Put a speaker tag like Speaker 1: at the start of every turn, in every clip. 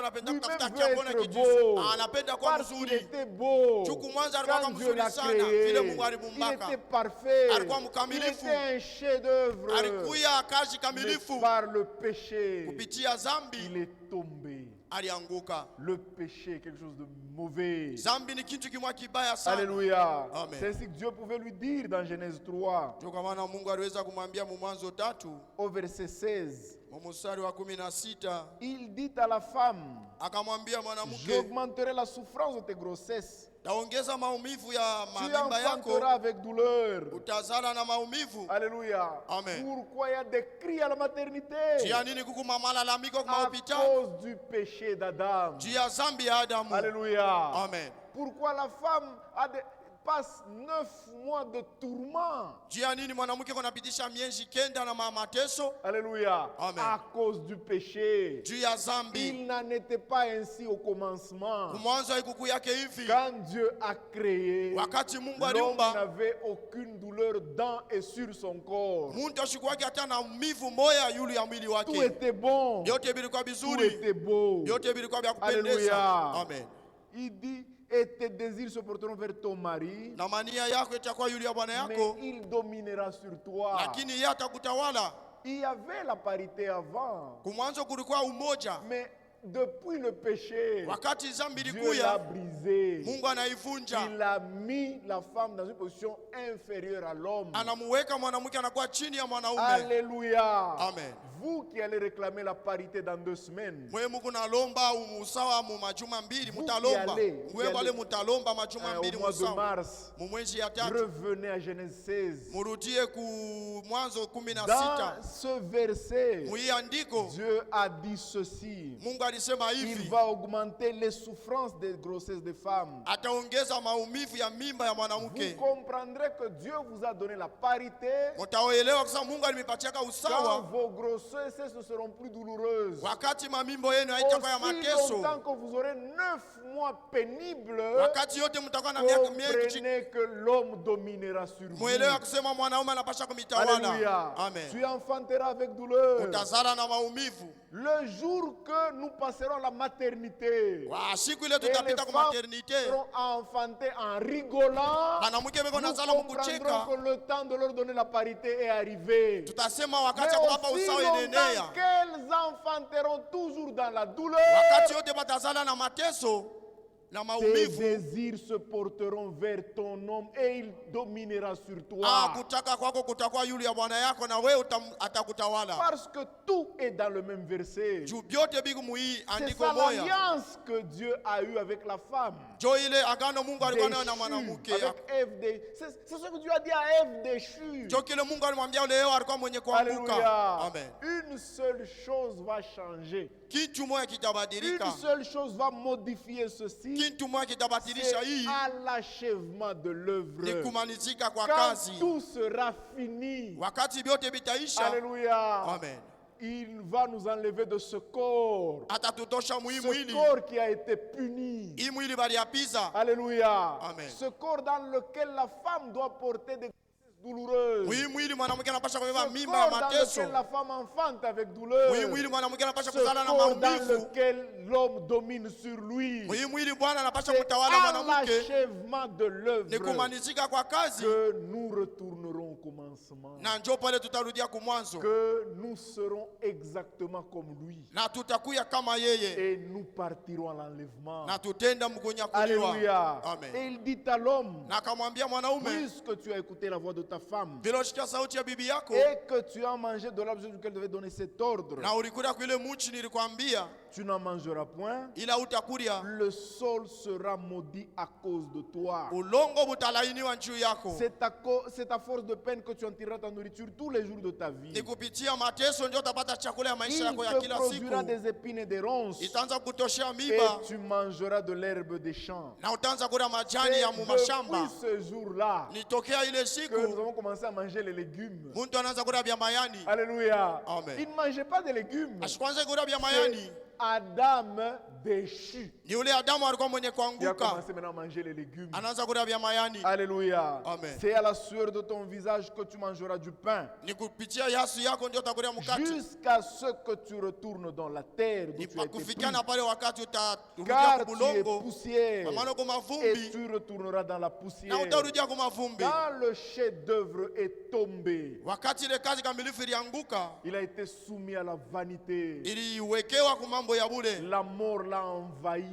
Speaker 1: veut être beau. Parce qu'il était beau. Quand Dieu l'a créé, il était parfait. Il était un chef-d'œuvre. Mais par le péché, il est tombé. Le péché est quelque chose de mauvais. Alléluia. C'est ce que Dieu pouvait lui dire dans Genèse 3 au verset 16. Il dit à la femme, j'augmenterai la souffrance de tes grossesses. Tu enfanteras avec douleur. Alléluia. Pourquoi il y a des cris à la maternité? À cause du péché d'Adam. Alléluia.
Speaker 2: Amen.
Speaker 1: Pourquoi la femme passe 9 mois de tourment? Alléluia.
Speaker 2: Amen.
Speaker 1: À cause du péché. Il n'en était pas ainsi au commencement. Quand Dieu a créé, l'homme n'avait aucune douleur dans et sur son corps. Tout était bon. Tout était beau. Alléluia.
Speaker 2: Amen.
Speaker 1: Il dit, et tes désirs se porteront vers ton mari, mais il dominera sur toi. Il y avait la parité avant, mais depuis le péché, Dieu l'a brisé. Il a mis la femme dans une position inférieure à l'homme. Alléluia.
Speaker 2: Amen.
Speaker 1: Vous qui allez réclamer la parité dans 2 semaines, au mois de mars, revenez à Genèse 16. Dans ce verset, Dieu a dit ceci: il va augmenter les souffrances des grossesses des femmes. Vous comprendrez que Dieu vous a donné la parité quand vos grossesses ne seront plus douloureuses. Aussi longtemps que vous aurez 9 mois pénibles, comprenez que l'homme dominera sur vous. Alléluia.
Speaker 2: Amen.
Speaker 1: Tu enfanteras avec douleur. Le jour que nous passerons la maternité, et les femmes seront enfantées en rigolant, nous comprendrons que le temps de leur donner la parité est arrivé. Mais aussi longtemps qu'elles enfanteront toujours dans la douleur, tes désirs se porteront vers ton homme et il dominera sur toi. Parce que tout est dans le même verset. C'est ça l'alliance que Dieu a eue avec la femme. Avec Ève. C'est ce que Dieu a dit à Ève déchue. Alléluia.
Speaker 2: Amen.
Speaker 1: Une seule chose va changer. Une seule chose va modifier ceci. C'est à l'achèvement de l'œuvre. Quand tout sera fini. Alléluia.
Speaker 2: Amen.
Speaker 1: Il va nous enlever de ce corps. Ce corps qui a été puni. Alléluia.
Speaker 2: Amen.
Speaker 1: Ce corps dans lequel la femme doit porter des douloureuse. Ce corps dans lequel la femme enfante avec douleur. Ce corps dans lequel l'homme domine sur lui. C'est à l'achèvement de l'œuvre que nous retournerons au commencement. Que nous serons exactement comme lui. Et nous partirons à l'enlèvement. Alléluia.
Speaker 2: Amen.
Speaker 1: Et il dit à l'homme, puisque tu as écouté la voix de ta femme et que tu as mangé de l'arbre duquel devait donner cet ordre, tu n'en mangeras point, le sol sera maudit à cause de toi. C'est à force de peine que tu en tireras ta nourriture tous les jours de ta vie. Il te produira des épines et des ronces, et tu mangeras de l'herbe des champs. C'est depuis ce jour-là que nous avons commencé à manger les légumes. Alléluia.
Speaker 2: Amen.
Speaker 1: Ils ne mangeaient pas de légumes. Adam déchu.
Speaker 2: Ni yule Adamu alikuwa mwenye
Speaker 1: Il a
Speaker 2: kuanguka.
Speaker 1: commencé maintenant à manger les légumes.
Speaker 2: Anaanza kula vya mayani.
Speaker 1: Alléluia.
Speaker 2: Amen.
Speaker 1: C'est à la sueur de ton visage que tu mangeras du pain.
Speaker 2: Ni kupitia yasu yako ndio utakulia mkate.
Speaker 1: Jusqu'à ce que tu retournes dans la terre d'où
Speaker 2: Ni
Speaker 1: tu as été
Speaker 2: kufikia na
Speaker 1: pris.
Speaker 2: pale wakati utarudia
Speaker 1: Car
Speaker 2: kwa
Speaker 1: tu es
Speaker 2: bulongo.
Speaker 1: poussière.
Speaker 2: Maana uko
Speaker 1: Et
Speaker 2: mavumbi
Speaker 1: tu retourneras dans la
Speaker 2: na
Speaker 1: poussière.
Speaker 2: utarudia kwa mavumbi.
Speaker 1: Quand le chef-d'œuvre est tombé,
Speaker 2: Wakati ile kazi kamilifu ilianguka,
Speaker 1: il a été soumis à la vanité.
Speaker 2: iliwekewa kwa mambo ya bure.
Speaker 1: La mort l'a envahi.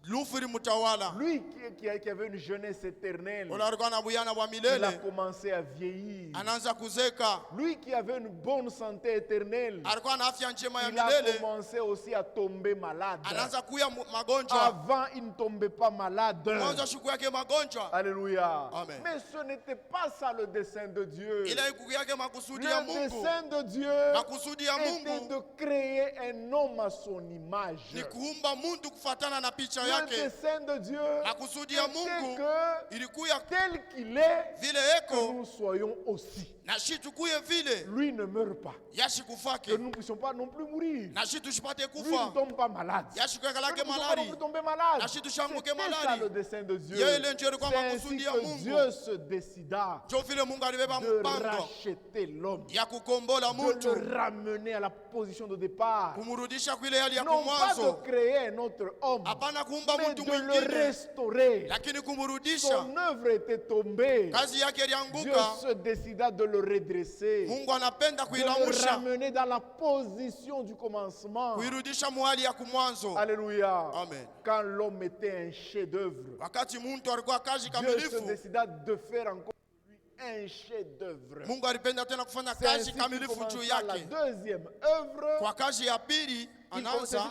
Speaker 2: Lufiri mutawala.
Speaker 1: Lui qui avait une jeunesse éternelle,
Speaker 2: Ule alikuwa na buyana wa
Speaker 1: il a
Speaker 2: milele.
Speaker 1: commencé à vieillir.
Speaker 2: Anaanza kuzeka.
Speaker 1: Lui qui avait une bonne santé éternelle,
Speaker 2: Alikuwa na afya njema ya
Speaker 1: il a
Speaker 2: milele.
Speaker 1: commencé aussi à tomber malade.
Speaker 2: Anaanza kuya magonjwa.
Speaker 1: Avant, il ne tombait pas malade.
Speaker 2: Mwanzo siku yake magonjwa.
Speaker 1: Alléluia.
Speaker 2: Amen.
Speaker 1: Mais ce n'était pas ça le dessein de Dieu.
Speaker 2: Ile siku yake makusudi ya
Speaker 1: Le
Speaker 2: Mungu.
Speaker 1: dessein de Dieu
Speaker 2: Makusudi ya
Speaker 1: était
Speaker 2: Mungu
Speaker 1: de créer un homme à son image.
Speaker 2: ni kuumba mtu kufuatana na picha
Speaker 1: Le
Speaker 2: yake.
Speaker 1: dessein de Dieu
Speaker 2: Makusudi ya
Speaker 1: était
Speaker 2: Mungu
Speaker 1: que
Speaker 2: ilikuya
Speaker 1: tel qu'il est,
Speaker 2: vile
Speaker 1: que
Speaker 2: eko
Speaker 1: nous soyons aussi.
Speaker 2: na shi tukuye vile
Speaker 1: Lui ne meurt pas.
Speaker 2: yashi
Speaker 1: Que
Speaker 2: kufake
Speaker 1: nous ne puissions pas non plus mourir.
Speaker 2: na shi tushipate
Speaker 1: Lui ne
Speaker 2: kufa
Speaker 1: tombe pas malade.
Speaker 2: yashi kuweka
Speaker 1: Que
Speaker 2: lake
Speaker 1: nous ne puissions pas non
Speaker 2: malari
Speaker 1: plus tomber malade.
Speaker 2: na shi tushanguke
Speaker 1: C'était ça
Speaker 2: malari.
Speaker 1: le dessein de Dieu.
Speaker 2: Yeye ile ndio ilikuwa
Speaker 1: C'est ainsi
Speaker 2: makusudi ya
Speaker 1: que
Speaker 2: Mungu.
Speaker 1: Dieu se décida
Speaker 2: njo vile Mungu alibeba
Speaker 1: de
Speaker 2: mpango
Speaker 1: racheter l'homme,
Speaker 2: ya kukombola
Speaker 1: de
Speaker 2: mtu
Speaker 1: le ramener à la position de départ.
Speaker 2: kumurudisha kwile hali ya
Speaker 1: Non pas de
Speaker 2: kumwanzo.
Speaker 1: créer un autre homme,
Speaker 2: Hapana kuumba
Speaker 1: mais
Speaker 2: mtu
Speaker 1: de le
Speaker 2: mwingine
Speaker 1: restaurer.
Speaker 2: lakini kumurudisha.
Speaker 1: Son œuvre était tombée.
Speaker 2: Kazi yake
Speaker 1: Dieu
Speaker 2: ilianguka.
Speaker 1: se décida de le redresser,
Speaker 2: Mungu anapenda
Speaker 1: de le
Speaker 2: kuilamusha,
Speaker 1: ramener dans la position du commencement.
Speaker 2: kuirudisha muhali ya kumwanzo.
Speaker 1: Alléluia.
Speaker 2: Amen.
Speaker 1: Quand l'homme était un chef-d'œuvre,
Speaker 2: Wakati mtu alikuwa kazi
Speaker 1: Dieu se
Speaker 2: kamilifu,
Speaker 1: décida de faire encore de lui un chef-d'œuvre.
Speaker 2: Mungu alipenda tena kufanya
Speaker 1: C'est ainsi
Speaker 2: kazi
Speaker 1: qu'il
Speaker 2: kamilifu juu
Speaker 1: commença la
Speaker 2: yake.
Speaker 1: deuxième œuvre,
Speaker 2: Kwa kazi ya pili anaanza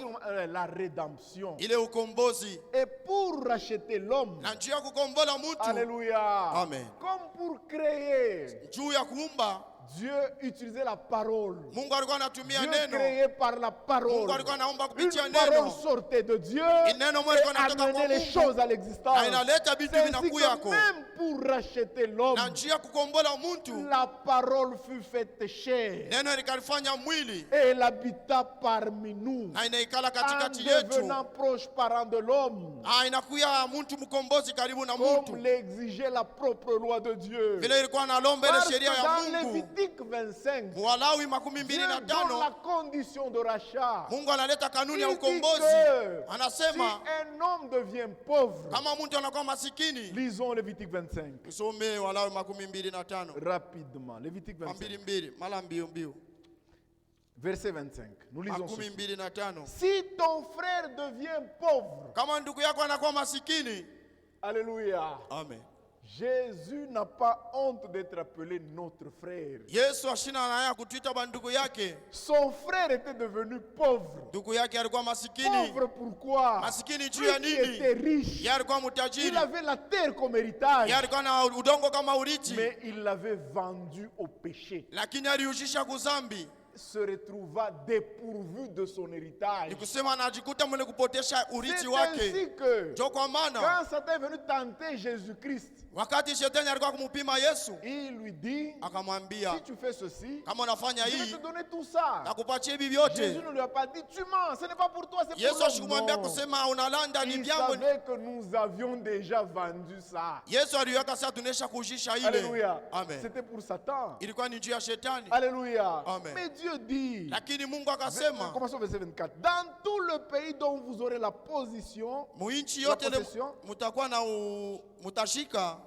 Speaker 1: la rédemption.
Speaker 2: ile ukombozi
Speaker 1: Et pour racheter l'homme,
Speaker 2: na njia ya kukombola mtu.
Speaker 1: alléluia,
Speaker 2: Amen.
Speaker 1: comme pour créer,
Speaker 2: Juu ya kuumba
Speaker 1: Dieu utilisait la parole.
Speaker 2: Mungu alikuwa anatumia
Speaker 1: Dieu
Speaker 2: neno.
Speaker 1: créait par la parole.
Speaker 2: Mungu alikuwa anaomba kupitia
Speaker 1: Une parole
Speaker 2: neno.
Speaker 1: sortait de Dieu
Speaker 2: Neno moja
Speaker 1: et
Speaker 2: ilikuwa inatoka kwa
Speaker 1: amenait les
Speaker 2: Mungu.
Speaker 1: choses à l'existence.
Speaker 2: Na inaleta vitu
Speaker 1: C'est ainsi
Speaker 2: vinakuyako.
Speaker 1: que même pour racheter l'homme,
Speaker 2: Na njia ya kukombola mtu,
Speaker 1: la parole fut faite chair
Speaker 2: neno likalifanya mwili
Speaker 1: et elle habita parmi nous,
Speaker 2: na inaikala
Speaker 1: en
Speaker 2: katikati yetu.
Speaker 1: devenant proche parent de l'homme,
Speaker 2: Inakuya mtu mkombozi karibu na
Speaker 1: comme
Speaker 2: mtu.
Speaker 1: l'exigeait la propre loi de Dieu.
Speaker 2: Vile ilikuwa nalomba ile
Speaker 1: Parce que
Speaker 2: sheria ya
Speaker 1: dans
Speaker 2: Mungu.
Speaker 1: Lévitique 25,
Speaker 2: Walawi makumi
Speaker 1: Dieu
Speaker 2: mbili na
Speaker 1: donne la
Speaker 2: tano
Speaker 1: condition de rachat.
Speaker 2: Mungu analeta kanuni ya
Speaker 1: Il dit
Speaker 2: ukombozi.
Speaker 1: que si
Speaker 2: Anasema
Speaker 1: un homme devient pauvre,
Speaker 2: kama mtu anakuwa masikini,
Speaker 1: lisons Lévitique 25
Speaker 2: tusome Walawi makumi mbili na tano
Speaker 1: rapidement. Lévitique 25,
Speaker 2: mbili mbili mala mbio mbio,
Speaker 1: verset 25. Nous lisons
Speaker 2: makumi
Speaker 1: ceci.
Speaker 2: mbili na tano.
Speaker 1: Si ton frère devient pauvre,
Speaker 2: Kama ndugu yako anakuwa masikini,
Speaker 1: alléluia,
Speaker 2: amen.
Speaker 1: Jésus n'a pas honte d'être appelé notre frère.
Speaker 2: Yesu ashina naya kutuita bandugu yake.
Speaker 1: Son frère était devenu pauvre.
Speaker 2: Ndugu yake alikuwa masikini.
Speaker 1: Pauvre pourquoi?
Speaker 2: Masikini juu
Speaker 1: Lui
Speaker 2: ya
Speaker 1: qui
Speaker 2: nini?
Speaker 1: était riche,
Speaker 2: Yeye alikuwa
Speaker 1: il
Speaker 2: mtajiri.
Speaker 1: avait la terre comme héritage,
Speaker 2: Yeye alikuwa na udongo kama urithi,
Speaker 1: mais il l'avait vendu au péché.
Speaker 2: lakini aliujisha kuzambi.
Speaker 1: Se retrouva dépourvu de son héritage.
Speaker 2: Ni kusema anajikuta mwenye kupotesha urithi
Speaker 1: C'est
Speaker 2: wake.
Speaker 1: ainsi que
Speaker 2: Ndio kwa maana
Speaker 1: quand Satan est venu tenter Jésus-Christ,
Speaker 2: wakati shetani alikuwa kumpima Yesu,
Speaker 1: il lui dit,
Speaker 2: akamwambia
Speaker 1: si tu fais ceci,
Speaker 2: kama unafanya
Speaker 1: je vais
Speaker 2: hii
Speaker 1: te donner tout ça.
Speaker 2: nakupatia hivi
Speaker 1: Jésus
Speaker 2: vyote.
Speaker 1: ne lui a pas dit, tu mens, ce n'est pas pour toi, c'est
Speaker 2: Yesu
Speaker 1: pour l'homme.
Speaker 2: asikumwambia
Speaker 1: Non.
Speaker 2: kusema unalanda ni
Speaker 1: Il
Speaker 2: vyambo.
Speaker 1: savait que nous avions déjà vendu ça.
Speaker 2: Yesu aliweka sasa tunesha kujisha ile.
Speaker 1: Alléluia.
Speaker 2: Amen.
Speaker 1: C'était pour Satan.
Speaker 2: Ilikuwa ni njia ya shetani.
Speaker 1: Alléluia.
Speaker 2: Amen.
Speaker 1: Mais Dieu dit,
Speaker 2: Lakini Mungu akasema
Speaker 1: commençons au verset 24, dans tout le pays dont vous aurez la position,
Speaker 2: muinchi
Speaker 1: la
Speaker 2: yote
Speaker 1: possession,
Speaker 2: mutakuwa na mutashika,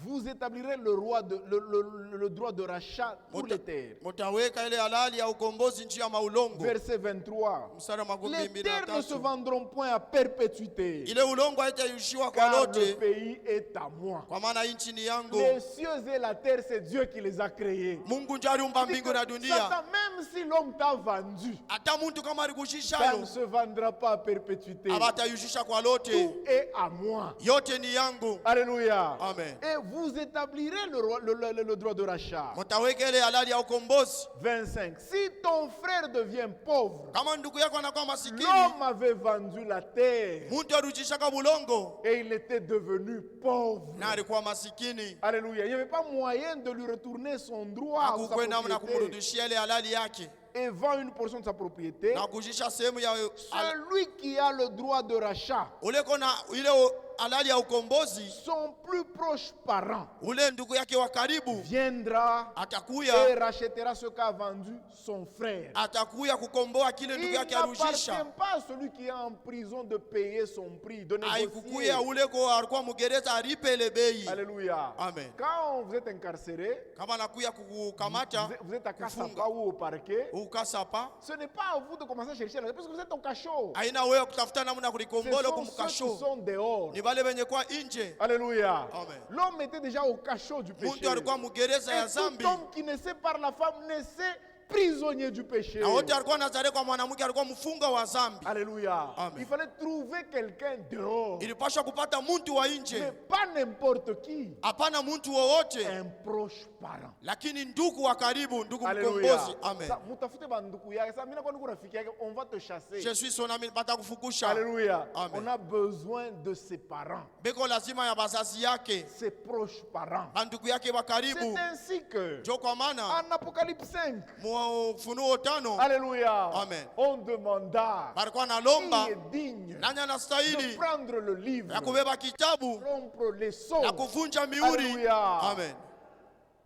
Speaker 1: vous établirez le droit de rachat pour les terres.
Speaker 2: mutaweka ile halali ya ukombozi nchi ya maulongo.
Speaker 1: Verset 23.
Speaker 2: Mstari wa makumi
Speaker 1: Les
Speaker 2: mbili na
Speaker 1: terres ne se
Speaker 2: tatu.
Speaker 1: vendront point à perpétuité,
Speaker 2: Ile ulongo haitaishiwa kwa
Speaker 1: car le
Speaker 2: lote,
Speaker 1: pays est à moi.
Speaker 2: kwa maana nchi ni yangu.
Speaker 1: Les cieux et la terre, c'est Dieu qui les a créés.
Speaker 2: Mungu ndiye aliumba
Speaker 1: Il dit
Speaker 2: mbingu na
Speaker 1: que
Speaker 2: dunia.
Speaker 1: Satan, même si l'homme t'a vendu,
Speaker 2: Hata mtu kama
Speaker 1: ça ne
Speaker 2: alikushishalo
Speaker 1: se vendra pas à perpétuité.
Speaker 2: abatayushisha kwa lote.
Speaker 1: Tout est à moi.
Speaker 2: Yote ni yangu.
Speaker 1: Alléluia.
Speaker 2: Amen.
Speaker 1: Et vous établirez le droit de rachat.
Speaker 2: Mutaweka ile halali ya ukombozi.
Speaker 1: 25. Si ton frère devient pauvre,
Speaker 2: Kama ndugu yako anakuwa masikini,
Speaker 1: l'homme avait vendu la terre
Speaker 2: mtu arudishaka bulongo
Speaker 1: et il était devenu pauvre.
Speaker 2: na alikuwa masikini.
Speaker 1: Alléluia. Il n'y avait pas moyen de lui retourner son droit ou sa
Speaker 2: Hakukuwa namna
Speaker 1: propriété.
Speaker 2: kumrudishia ile halali yake.
Speaker 1: et vend une portion de sa propriété,
Speaker 2: na kujisha sehemu ya
Speaker 1: celui qui a le droit de rachat,
Speaker 2: ule kona ile halali ya ukombozi,
Speaker 1: son plus proche parent,
Speaker 2: ule ndugu yake wa karibu
Speaker 1: viendra
Speaker 2: atakuya
Speaker 1: et rachètera ce qu'a vendu son frère.
Speaker 2: atakuya kukomboa kile ndugu
Speaker 1: Il
Speaker 2: yake
Speaker 1: n'appartient
Speaker 2: arudisha.
Speaker 1: pas à celui qui est en prison de payer son prix, de
Speaker 2: Haikukuya
Speaker 1: négocier.
Speaker 2: ule ko alikuwa mgereza alipe ile bei.
Speaker 1: Alléluia.
Speaker 2: Amen.
Speaker 1: Quand vous êtes incarcéré,
Speaker 2: Kama nakuya kukamata
Speaker 1: vous êtes à
Speaker 2: kufunga
Speaker 1: Kassapa ou au parquet,
Speaker 2: ukasapa,
Speaker 1: ce n'est pas à vous de commencer à chercher, parce que vous êtes au cachot.
Speaker 2: haina wewe kutafuta namna
Speaker 1: Ce
Speaker 2: kulikombola
Speaker 1: sont ceux qui
Speaker 2: kumkasho,
Speaker 1: sont dehors.
Speaker 2: ni wale wenye kwa nje.
Speaker 1: Alléluia.
Speaker 2: Amen.
Speaker 1: L'homme était déjà au cachot du péché.
Speaker 2: Muntu alikuwa mgereza ya
Speaker 1: Et tout
Speaker 2: zambi,
Speaker 1: homme qui naissait par la femme naissait prisonnier du péché.
Speaker 2: na wote alikuwa nazare kwa mwanamke alikuwa mfunga wa zambi.
Speaker 1: Alléluia.
Speaker 2: Amen.
Speaker 1: Il fallait trouver quelqu'un dehors.
Speaker 2: Ilipaswa kupata muntu wa
Speaker 1: Mais
Speaker 2: nje,
Speaker 1: pas n'importe qui.
Speaker 2: hapana muntu wowote,
Speaker 1: Un proche parent.
Speaker 2: lakini ndugu wa karibu, ndugu
Speaker 1: Alléluia.
Speaker 2: mkombozi. Amen.
Speaker 1: Ça, mutafute banduku yake. Ça, mina kwa ndugu rafiki yake, on va te chasser.
Speaker 2: Je suis son ami, bata kufukusha.
Speaker 1: Alléluia.
Speaker 2: Amen.
Speaker 1: On a besoin de ses parents,
Speaker 2: Beko lazima ya bazazi yake,
Speaker 1: ses proches parents.
Speaker 2: bandugu yake wa karibu.
Speaker 1: C'est ainsi que,
Speaker 2: Jo kwa maana
Speaker 1: en Apocalypse 5,
Speaker 2: mu Ufunuo 5
Speaker 1: Alléluia,
Speaker 2: Amen.
Speaker 1: on demanda
Speaker 2: balikuwa
Speaker 1: qui
Speaker 2: nalomba
Speaker 1: est digne
Speaker 2: nani
Speaker 1: de
Speaker 2: anastahili
Speaker 1: prendre le livre,
Speaker 2: ya kubeba kitabu
Speaker 1: rompre les sceaux.
Speaker 2: na kuvunja mihuri.
Speaker 1: Alléluia.
Speaker 2: Amen.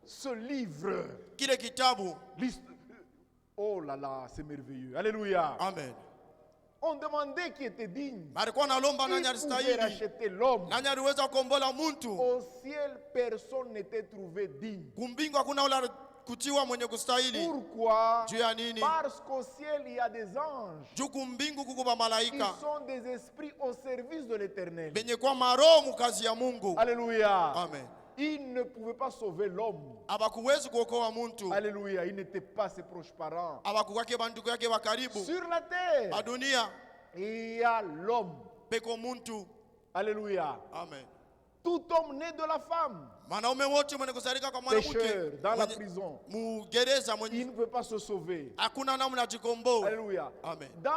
Speaker 1: Ce livre,
Speaker 2: Kile kitabu.
Speaker 1: oh là là, c'est merveilleux. Alléluia.
Speaker 2: Amen.
Speaker 1: On demandait qui était digne.
Speaker 2: Balikuwa nalomba nani
Speaker 1: Qui pouvait
Speaker 2: alistahili,
Speaker 1: racheter l'homme.
Speaker 2: nani aliweza kukombola muntu.
Speaker 1: Au ciel, personne n'était trouvé digne.
Speaker 2: Kumbingu hakuna ule kutiwa mwenye kustahili.
Speaker 1: Pourquoi?
Speaker 2: Juu ya nini?
Speaker 1: Parce qu'au ciel, il y a des anges.
Speaker 2: Juu kumbingu kukuba
Speaker 1: Ils
Speaker 2: malaika
Speaker 1: sont des esprits au service de l'éternel.
Speaker 2: benye kwa maroho mukazi ya Mungu.
Speaker 1: Alléluia.
Speaker 2: Amen.
Speaker 1: Ils ne pouvaient pas sauver l'homme.
Speaker 2: Abakuwezi kuokoa muntu,
Speaker 1: Alléluia. Ils n'étaient pas ses proches parents.
Speaker 2: abakukwake banduku yake wa karibu.
Speaker 1: Sur la terre,
Speaker 2: Badunia
Speaker 1: il y a l'homme.
Speaker 2: peko muntu.
Speaker 1: Alléluia.
Speaker 2: Amen.
Speaker 1: Tout homme né de la femme,
Speaker 2: Wanaume wote mwenye kuzalika kwa mwanamke
Speaker 1: pécheur, dans la
Speaker 2: mwenye-
Speaker 1: prison,
Speaker 2: mugereza mwenye
Speaker 1: il ne peut pas se sauver.
Speaker 2: hakuna namna jikomboa.
Speaker 1: Alléluia.
Speaker 2: Amen.
Speaker 1: Dans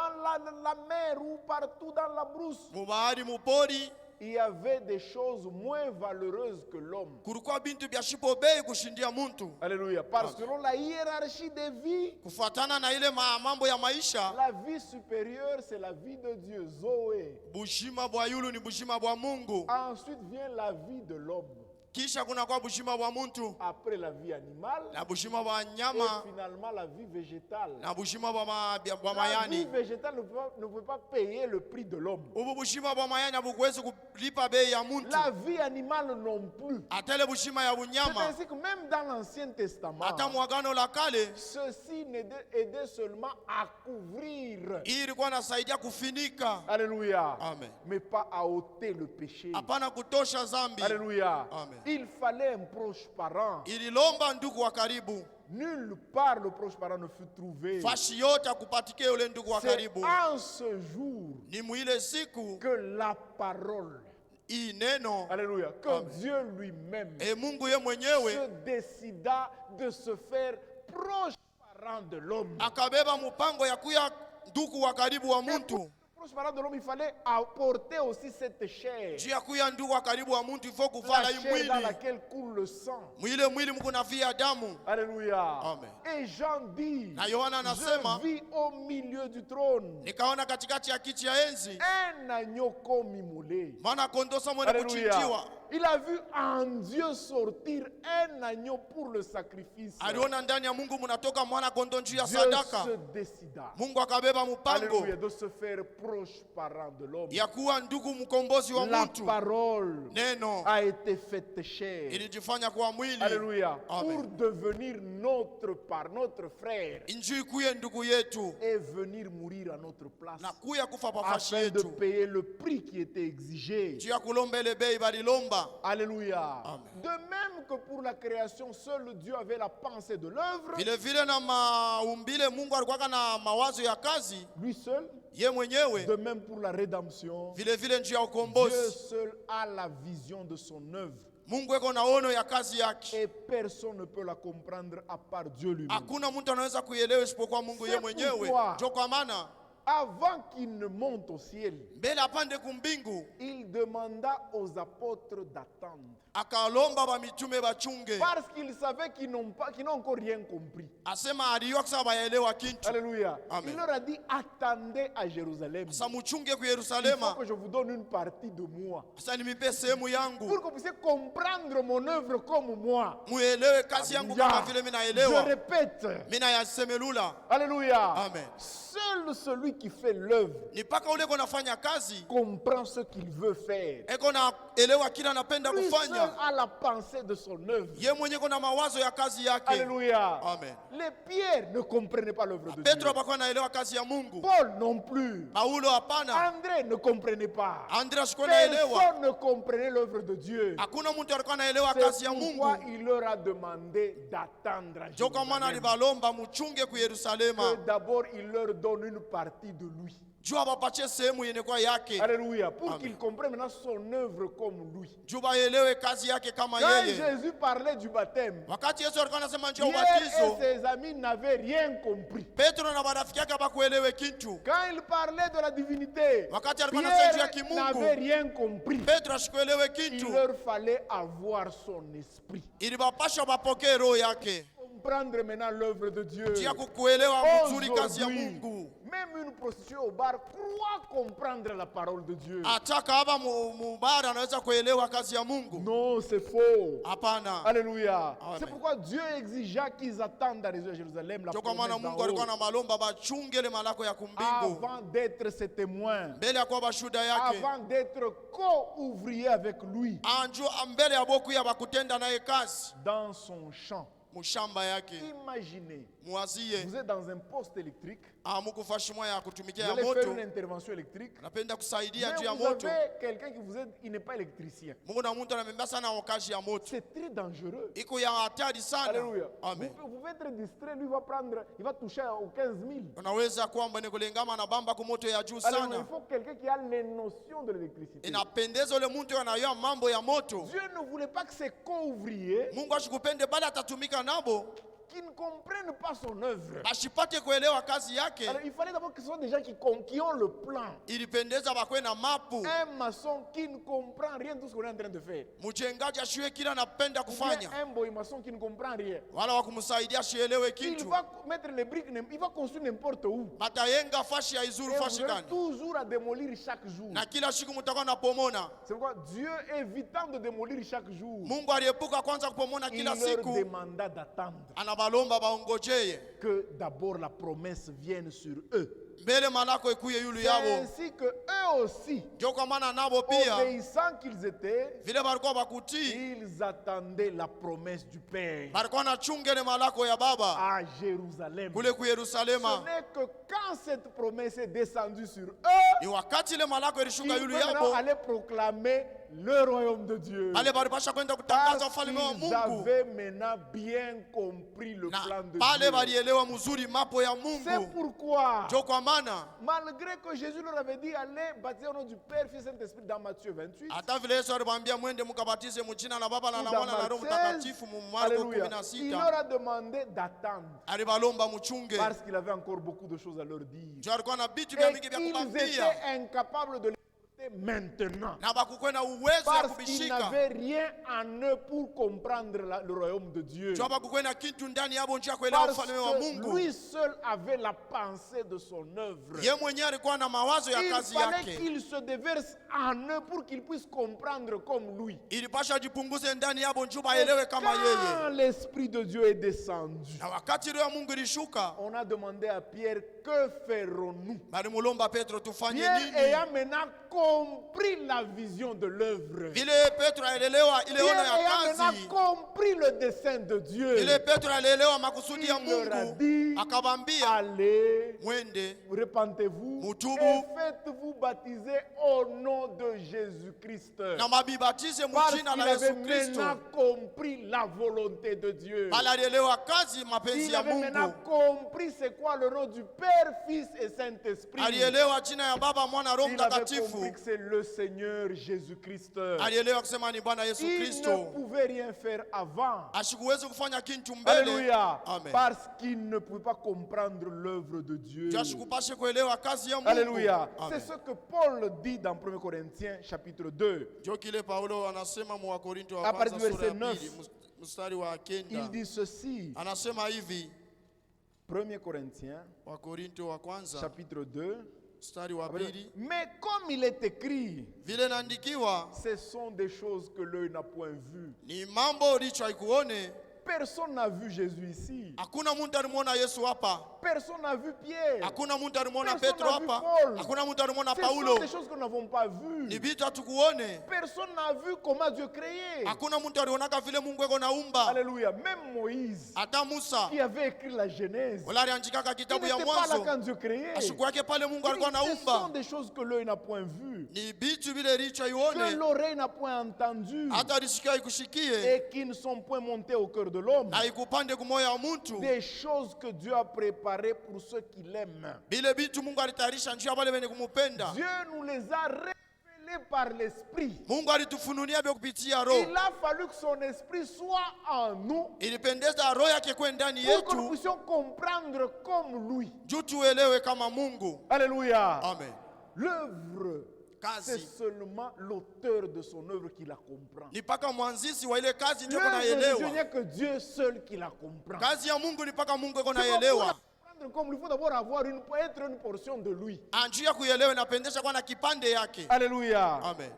Speaker 1: la mer ou partout dans la brousse,
Speaker 2: Mubahari mupori
Speaker 1: il y avait des choses moins valeureuses que l'homme.
Speaker 2: kulikuwa bintu bya shipo bei kushindia muntu,
Speaker 1: Alléluia. Parce que selon la hiérarchie des vies,
Speaker 2: kufuatana na ile mambo ya maisha.
Speaker 1: la vie supérieure, c'est la vie de Dieu, Zoé.
Speaker 2: Bushima bwa yulu ni bushima bwa Mungu,
Speaker 1: Ensuite vient la vie de l'homme.
Speaker 2: kisha kuna kwa bushima bwa muntu
Speaker 1: Après la vie animale,
Speaker 2: na bushima bwa
Speaker 1: et
Speaker 2: nyama
Speaker 1: finalement la vie végétale.
Speaker 2: na bushima bwa
Speaker 1: La vie
Speaker 2: mayani.
Speaker 1: végétale ne peut pas payer le prix de l'homme.
Speaker 2: Ubu bushima bwa mayani abukuwezi kulipa bei ya muntu,
Speaker 1: La vie animale non plus.
Speaker 2: atele bushima ya
Speaker 1: C'est
Speaker 2: bunyama.
Speaker 1: ainsi que même dans l'Ancien Testament,
Speaker 2: Hata mwagano la kale
Speaker 1: ceci aidait seulement à couvrir.
Speaker 2: hii ilikuwa nasaidia kufinika.
Speaker 1: Alléluia.
Speaker 2: Amen.
Speaker 1: Mais pas à ôter le péché.
Speaker 2: Hapana kutosha zambi.
Speaker 1: Alléluia.
Speaker 2: Amen.
Speaker 1: Il fallait un proche parent.
Speaker 2: Ililomba ndugu wa karibu,
Speaker 1: Nulle part le proche parent ne fut trouvé.
Speaker 2: fashi yote akupatike yule ndugu wa
Speaker 1: C'est
Speaker 2: karibu.
Speaker 1: en ce jour
Speaker 2: Ni mwile siku
Speaker 1: que la parole,
Speaker 2: hii neno
Speaker 1: alléluia, que
Speaker 2: Amen.
Speaker 1: Dieu lui-même
Speaker 2: Mungu ye mwenyewe
Speaker 1: se décida de se faire proche parent de l'homme.
Speaker 2: akabeba mupango ya kuya ndugu wa karibu wa
Speaker 1: Et pour
Speaker 2: muntu.
Speaker 1: le proche parent de l'homme, il fallait apporter aussi cette chair.
Speaker 2: Juu ya kuya ndugu wa karibu wa muntu ifo
Speaker 1: La
Speaker 2: kuvala hii
Speaker 1: chair dans
Speaker 2: mwili.
Speaker 1: laquelle coule le sang.
Speaker 2: Mwile mwili mko na via damu.
Speaker 1: Alléluia.
Speaker 2: Amen.
Speaker 1: Et Jean dit,
Speaker 2: Na Yohana anasema,
Speaker 1: je vis au milieu du trône
Speaker 2: nikaona katikati ya kiti ya enzi
Speaker 1: un agneau comme immolé.
Speaker 2: mwana kondosa mwene
Speaker 1: Alléluia.
Speaker 2: kuchinjiwa.
Speaker 1: Il a vu en Dieu sortir un agneau pour le sacrifice.
Speaker 2: Aliona ndani ya Mungu munatoka mwana kondo njuu ya
Speaker 1: Dieu
Speaker 2: sadaka.
Speaker 1: se décida,
Speaker 2: Mungu akabeba mupango
Speaker 1: alléluia, de se faire proche parent de l'homme.
Speaker 2: ya kuwa ndugu mkombozi wa
Speaker 1: La
Speaker 2: mtu.
Speaker 1: parole
Speaker 2: Neno
Speaker 1: a été faite chair.
Speaker 2: ilijifanya kuwa mwili.
Speaker 1: Alléluia.
Speaker 2: Amen.
Speaker 1: Pour devenir notre frère
Speaker 2: Injui kuye ndugu yetu
Speaker 1: et venir mourir à notre place
Speaker 2: na kuya kufa pafashi
Speaker 1: afin de
Speaker 2: yetu
Speaker 1: payer le prix qui était exigé.
Speaker 2: juu ya kulomba ile bei balilomba.
Speaker 1: Alléluia.
Speaker 2: Amen.
Speaker 1: De même que pour la création, seul Dieu avait la pensée de l'œuvre.
Speaker 2: Vile vile na maumbile Mungu alikuwa na mawazo ya kazi
Speaker 1: Lui seul.
Speaker 2: ye mwenyewe.
Speaker 1: De même pour la rédemption.
Speaker 2: Vile vile njuu ya
Speaker 1: Dieu
Speaker 2: ukombozi
Speaker 1: seul a la vision de son œuvre.
Speaker 2: Mungu eko na ono ya kazi yake.
Speaker 1: Et personne ne peut la comprendre à part Dieu lui-même.
Speaker 2: Hakuna mtu anaweza kuielewa isipokuwa Mungu ye
Speaker 1: C'est
Speaker 2: mwenyewe.
Speaker 1: pourquoi
Speaker 2: Ndio kwa maana
Speaker 1: Avant qu'il ne monte au ciel,
Speaker 2: mbele apande kumbingu,
Speaker 1: il demanda aux apôtres d'attendre.
Speaker 2: akalomba ba mitume bachunge,
Speaker 1: Parce qu'il savait qu'ils n'ont encore rien compris.
Speaker 2: asema aliyua kusema baelewa kintu.
Speaker 1: Alléluia.
Speaker 2: Amen.
Speaker 1: Il leur a dit, attendez à Jérusalem.
Speaker 2: Sa muchunge ku
Speaker 1: Il faut
Speaker 2: Yerusalema,
Speaker 1: que je vous donne une partie de moi.
Speaker 2: sasa nimipe sehemu yangu,
Speaker 1: Pour que vous puissiez comprendre mon œuvre comme moi.
Speaker 2: muelewe kazi yangu kama vile mimi
Speaker 1: Je
Speaker 2: naelewa.
Speaker 1: répète.
Speaker 2: Mimi nayasemelula.
Speaker 1: Alléluia.
Speaker 2: Amen.
Speaker 1: Seul celui qui fait l'œuvre
Speaker 2: Ni paka ule kona fanya kazi,
Speaker 1: comprend ce qu'il veut faire.
Speaker 2: eko na elewa kila anapenda
Speaker 1: Lui seul
Speaker 2: kufanya.
Speaker 1: a la pensée de son œuvre.
Speaker 2: Ye mwenye kona mawazo ya kazi yake.
Speaker 1: Alléluia.
Speaker 2: Amen.
Speaker 1: Les pierres ne comprenaient pas l'œuvre de
Speaker 2: Petro
Speaker 1: Dieu.
Speaker 2: hapakuwa naelewa kazi ya Mungu.
Speaker 1: Paul non plus.
Speaker 2: Paulo hapana.
Speaker 1: André ne comprenait pas.
Speaker 2: Andrea sikuwa naelewa.
Speaker 1: Personne ne comprenait l'œuvre de Dieu.
Speaker 2: Hakuna mtu alikuwa naelewa kazi
Speaker 1: C'est
Speaker 2: ya
Speaker 1: pourquoi
Speaker 2: Mungu.
Speaker 1: il leur a demandé d'attendre à
Speaker 2: Ndio kwa maana
Speaker 1: Jérusalem.
Speaker 2: alibalomba muchunge ku Yerusalema.
Speaker 1: Que d'abord il leur donne une partie de lui.
Speaker 2: Juu abapatie sehemu yenye kwa yake.
Speaker 1: Alléluia. Pour
Speaker 2: Amen.
Speaker 1: qu'ils comprennent maintenant son œuvre comme lui.
Speaker 2: Juu baelewe kazi yake kama
Speaker 1: Quand
Speaker 2: yeye.
Speaker 1: Jésus parlait du baptême,
Speaker 2: Wakati Yesu alikuwa anasema njoo
Speaker 1: Pierre et
Speaker 2: ubatizo,
Speaker 1: ses amis n'avaient rien compris.
Speaker 2: Petro na marafiki yake habakuelewe kitu.
Speaker 1: Quand il parlait de la divinité,
Speaker 2: Wakati alikuwa anasema juu ya
Speaker 1: Pierre
Speaker 2: kimungu,
Speaker 1: n'avait rien compris.
Speaker 2: Petro asikuelewe
Speaker 1: Il
Speaker 2: kitu.
Speaker 1: leur fallait avoir son esprit.
Speaker 2: Ilibapasha bapokee roho yake.
Speaker 1: Comprendre maintenant l'œuvre de Dieu.
Speaker 2: Juu ya kukuelewa mzuri kazi ya
Speaker 1: Aujourd'hui,
Speaker 2: Mungu.
Speaker 1: même une prostituée au bar croit comprendre la parole de Dieu.
Speaker 2: Hata kama mubara anaweza kuelewa kazi ya Mungu.
Speaker 1: Non, c'est faux.
Speaker 2: Hapana.
Speaker 1: Alléluia.
Speaker 2: Amen.
Speaker 1: C'est pourquoi Dieu exigeait qu'ils attendent dans les yeux de Jérusalem la
Speaker 2: Ndio kwa maana
Speaker 1: promesse d'en
Speaker 2: Mungu alikuwa
Speaker 1: haut,
Speaker 2: na malomba bachunge ile malako ya kumbingu.
Speaker 1: avant d'être ses témoins,
Speaker 2: Mbele ya kuwa bashuhuda yake.
Speaker 1: avant d'être co-ouvrier avec lui
Speaker 2: Anju mbele ya boku ya bakutenda naye kazi.
Speaker 1: dans son champ.
Speaker 2: Mushamba yake.
Speaker 1: Imaginez,
Speaker 2: Muwazie.
Speaker 1: vous êtes dans un poste électrique,
Speaker 2: Amukufashimwa ya kutumikia
Speaker 1: vous
Speaker 2: ya
Speaker 1: allez faire
Speaker 2: moto.
Speaker 1: une intervention électrique,
Speaker 2: Napenda kusaidia juu
Speaker 1: mais
Speaker 2: ya
Speaker 1: vous
Speaker 2: moto.
Speaker 1: avez quelqu'un qui vous aide, il n'est pas électricien.
Speaker 2: Mungu na mtu anamembea sana wakazi ya moto.
Speaker 1: C'est très dangereux.
Speaker 2: Iko ya hatari sana.
Speaker 1: Alléluia.
Speaker 2: Amen.
Speaker 1: Vous pouvez être distrait, lui va prendre, il va toucher aux 15 000.
Speaker 2: Unaweza kwamba ni kulingama na bamba ku moto ya juu
Speaker 1: Alors, il
Speaker 2: sana.
Speaker 1: faut quelqu'un qui a les notions de l'électricité.
Speaker 2: Inapendeza ule mtu anayua mambo ya moto.
Speaker 1: Dieu ne voulait pas que ses co-ouvriers
Speaker 2: Mungu ashikupende bali atatumika nabo.
Speaker 1: qui ne comprennent pas son œuvre.
Speaker 2: Bashipate kuelewa kazi yake.
Speaker 1: Alors, il fallait d'abord que ce soit des gens qui ont le plan.
Speaker 2: Ilipendeza bakwe na mapu.
Speaker 1: Un maçon qui ne comprend rien de tout ce qu'on est en train de faire.
Speaker 2: Mjengaji ashiwe kila anapenda
Speaker 1: Ou bien
Speaker 2: kufanya.
Speaker 1: un boy maçon qui ne comprend rien.
Speaker 2: Wala wa kumsaidia ashielewe
Speaker 1: Il
Speaker 2: kitu.
Speaker 1: va mettre les briques, il va construire n'importe où.
Speaker 2: Batayenga fashi ya
Speaker 1: Et
Speaker 2: izuru
Speaker 1: vous
Speaker 2: fashi
Speaker 1: aurez
Speaker 2: gani.
Speaker 1: toujours à démolir chaque jour.
Speaker 2: Na kila siku mtakuwa na pomona.
Speaker 1: C'est pourquoi Dieu, évitant de démolir chaque jour,
Speaker 2: Mungu aliepuka kwanza kupomona
Speaker 1: il
Speaker 2: kila
Speaker 1: leur
Speaker 2: siku.
Speaker 1: demanda d'attendre
Speaker 2: Anabalomba baongojeye.
Speaker 1: que d'abord la promesse vienne sur eux.
Speaker 2: Mbele malako ikuye yulu
Speaker 1: C'est
Speaker 2: yabo.
Speaker 1: ainsi que eux aussi,
Speaker 2: Ndio kwa maana nabo pia
Speaker 1: obéissants qu'ils étaient,
Speaker 2: vile balikuwa bakutii,
Speaker 1: ils attendaient la promesse du Père
Speaker 2: balikuwa na chungele malako ya baba
Speaker 1: à Jérusalem.
Speaker 2: kule ku
Speaker 1: Ce
Speaker 2: Yerusalema.
Speaker 1: n'est que quand cette promesse est descendue sur eux,
Speaker 2: Ni wakati ile malako
Speaker 1: qu'ils
Speaker 2: ilishuka
Speaker 1: peuvent
Speaker 2: yulu
Speaker 1: maintenant
Speaker 2: yabo,
Speaker 1: aller proclamer le royaume de Dieu.
Speaker 2: bale balipasha kwenda kutangaza
Speaker 1: Parce
Speaker 2: ufalme wa
Speaker 1: qu'ils
Speaker 2: Mungu.
Speaker 1: avaient maintenant bien compris le
Speaker 2: Na
Speaker 1: plan de
Speaker 2: pale
Speaker 1: Dieu.
Speaker 2: balielewa mzuri mapo ya
Speaker 1: C'est
Speaker 2: Mungu.
Speaker 1: pourquoi,
Speaker 2: Ndio kwa maana
Speaker 1: malgré que Jésus leur avait dit allez baptiser au nom du Père, Fils et Saint-Esprit dans Matthieu 28,
Speaker 2: hata vile Yesu alimwambia mwende mkabatize mjina la Baba na la
Speaker 1: dans
Speaker 2: Mwana na Roho
Speaker 1: Marc 16,
Speaker 2: Mtakatifu mu Marko
Speaker 1: alléluia, il leur
Speaker 2: 16.
Speaker 1: a demandé d'attendre
Speaker 2: Alibalomba mchunge.
Speaker 1: parce qu'il avait encore beaucoup de choses à leur dire.
Speaker 2: Ndio alikuwa na vitu vya
Speaker 1: Et
Speaker 2: mingi vya
Speaker 1: qu'ils
Speaker 2: kumwambia.
Speaker 1: étaient incapables de les écouter maintenant.
Speaker 2: Na bakukuwe na uwezo ya
Speaker 1: Parce qu'ils
Speaker 2: kubishika.
Speaker 1: n'avaient rien en eux pour comprendre le royaume de Dieu.
Speaker 2: Ndio bakukuwe na kitu ndani yabo njia kuelewa
Speaker 1: Parce
Speaker 2: ufalme wa
Speaker 1: que
Speaker 2: Mungu.
Speaker 1: lui seul avait la pensée de son œuvre.
Speaker 2: Ye mwenyewe alikuwa na mawazo ya
Speaker 1: Il
Speaker 2: kazi
Speaker 1: fallait
Speaker 2: yake.
Speaker 1: qu'il se déverse en eux pour qu'ils puissent comprendre comme lui.
Speaker 2: Ilipasha jipunguze ndani yabo njoo
Speaker 1: Et
Speaker 2: baelewe kama
Speaker 1: quand
Speaker 2: yeye.
Speaker 1: l'Esprit de Dieu est descendu,
Speaker 2: Na wakati roho ya Mungu ilishuka,
Speaker 1: on a demandé à Pierre, que ferons-nous?
Speaker 2: balimulomba Petro tufanye
Speaker 1: Pierre
Speaker 2: nini?
Speaker 1: ayant maintenant compris la vision de l'œuvre,
Speaker 2: Vile Petro alielewa ile ono
Speaker 1: Pierre
Speaker 2: ya
Speaker 1: ayant maintenant
Speaker 2: kazi.
Speaker 1: compris le dessein de Dieu,
Speaker 2: Ile Petro alielewa makusudi ya
Speaker 1: il leur a
Speaker 2: Mungu.
Speaker 1: dit,
Speaker 2: Akabambia
Speaker 1: allez,
Speaker 2: mwende
Speaker 1: repentez-vous
Speaker 2: Mutubu.
Speaker 1: et faites-vous baptiser au nom de Jésus-Christ.
Speaker 2: na mabibatize
Speaker 1: Parce
Speaker 2: mjina
Speaker 1: qu'il
Speaker 2: la
Speaker 1: avait
Speaker 2: Yesu Kristo.
Speaker 1: maintenant compris la volonté de Dieu.
Speaker 2: Bali alielewa kazi mapenzi
Speaker 1: Il
Speaker 2: ya
Speaker 1: avait maintenant
Speaker 2: Mungu.
Speaker 1: compris c'est quoi le nom du Père, Fils et Saint-Esprit.
Speaker 2: Alielewa jina ya Baba, Mwana, Roho
Speaker 1: Il avait
Speaker 2: Mtakatifu.
Speaker 1: compris que c'est le Seigneur Jésus-Christ.
Speaker 2: Alielewa kusema ni Bwana Yesu
Speaker 1: Il
Speaker 2: Kristo.
Speaker 1: ne pouvait rien faire avant.
Speaker 2: Ashikuwezi kufanya kitu mbele.
Speaker 1: Alléluia.
Speaker 2: Amen.
Speaker 1: Parce qu'il ne pouvait pas comprendre l'œuvre de Dieu.
Speaker 2: Ashikupashe kuelewa kazi ya Mungu.
Speaker 1: Alléluia.
Speaker 2: Amen.
Speaker 1: C'est ce que Paul dit dans 1 Corinthiens chapitre 2.
Speaker 2: Ndio kile Paulo anasema mu Wakorintho wa
Speaker 1: À partir
Speaker 2: kwanza
Speaker 1: du
Speaker 2: sura ya
Speaker 1: verset
Speaker 2: 2 mstari wa 9.
Speaker 1: Il dit ceci.
Speaker 2: Anasema hivi
Speaker 1: 1 Corinthiens
Speaker 2: Wakorintho wa kwanza
Speaker 1: chapitre 2.
Speaker 2: mstari wa 2.
Speaker 1: Mais comme il est écrit,
Speaker 2: Vile naandikiwa
Speaker 1: ce sont des choses que l'œil n'a point vues.
Speaker 2: ni mambo licho haikuone.
Speaker 1: Personne n'a vu Jésus ici.
Speaker 2: Hakuna mtu alimuona Yesu hapa.
Speaker 1: Personne n'a vu Pierre.
Speaker 2: Hakuna mtu alimuona
Speaker 1: Personne
Speaker 2: Petro
Speaker 1: n'a vu
Speaker 2: hapa.
Speaker 1: Paul.
Speaker 2: Hakuna mtu alimuona
Speaker 1: Ce
Speaker 2: Paulo.
Speaker 1: sont des choses que nous n'avons pas vues.
Speaker 2: Ni vitu hatukuone.
Speaker 1: Personne n'a vu comment Dieu créait.
Speaker 2: Hakuna mtu alionaka vile Mungu eko naumba.
Speaker 1: Alléluia. Même Moïse,
Speaker 2: Hata Musa
Speaker 1: qui avait écrit la Genèse,
Speaker 2: wala aliandikaka
Speaker 1: il
Speaker 2: kitabu ya
Speaker 1: n'était pas là
Speaker 2: Mwanzo.
Speaker 1: quand Dieu créait.
Speaker 2: Ashiku yake pale Mungu alikuwa
Speaker 1: Ce sont
Speaker 2: naumba.
Speaker 1: des choses que l'œil n'a point vues,
Speaker 2: Ni vitu vile licho
Speaker 1: que
Speaker 2: ione.
Speaker 1: l'oreille n'a point entendues,
Speaker 2: Hata lisikia ikushikie.
Speaker 1: et qui ne sont point montées au cœur de l'homme.
Speaker 2: Na ikupande kumoyo wa mtu.
Speaker 1: Des choses que Dieu a préparées pour ceux qui l'aiment.
Speaker 2: Bile vitu Mungu alitayarisha njia wale wenye kumupenda.
Speaker 1: Dieu nous les a révélées par l'Esprit.
Speaker 2: Mungu alitufunulia vya kupitia roho.
Speaker 1: Il a fallu que son esprit soit en nous
Speaker 2: Ilipendeza roho yake kwa ndani
Speaker 1: pour que nous
Speaker 2: yetu.
Speaker 1: puissions comprendre comme lui.
Speaker 2: Juu tuelewe kama Mungu.
Speaker 1: Alléluia.
Speaker 2: Amen.
Speaker 1: L'œuvre, c'est
Speaker 2: Kazi
Speaker 1: seulement l'auteur de son œuvre qui la comprend.
Speaker 2: ni paka mwanzisi wa ile kazi ndio
Speaker 1: L'œuvre de Dieu, il n'y
Speaker 2: kunaelewa.
Speaker 1: a que Dieu seul qui la comprend.
Speaker 2: Kazi ya Mungu ni paka Mungu eko
Speaker 1: C'est pas pour la
Speaker 2: naelewa.
Speaker 1: comprendre comme il faut d'abord être une portion de lui.
Speaker 2: Anjia kuelewa inapendesha kwa na kipande yake.
Speaker 1: Alléluia.
Speaker 2: Amen.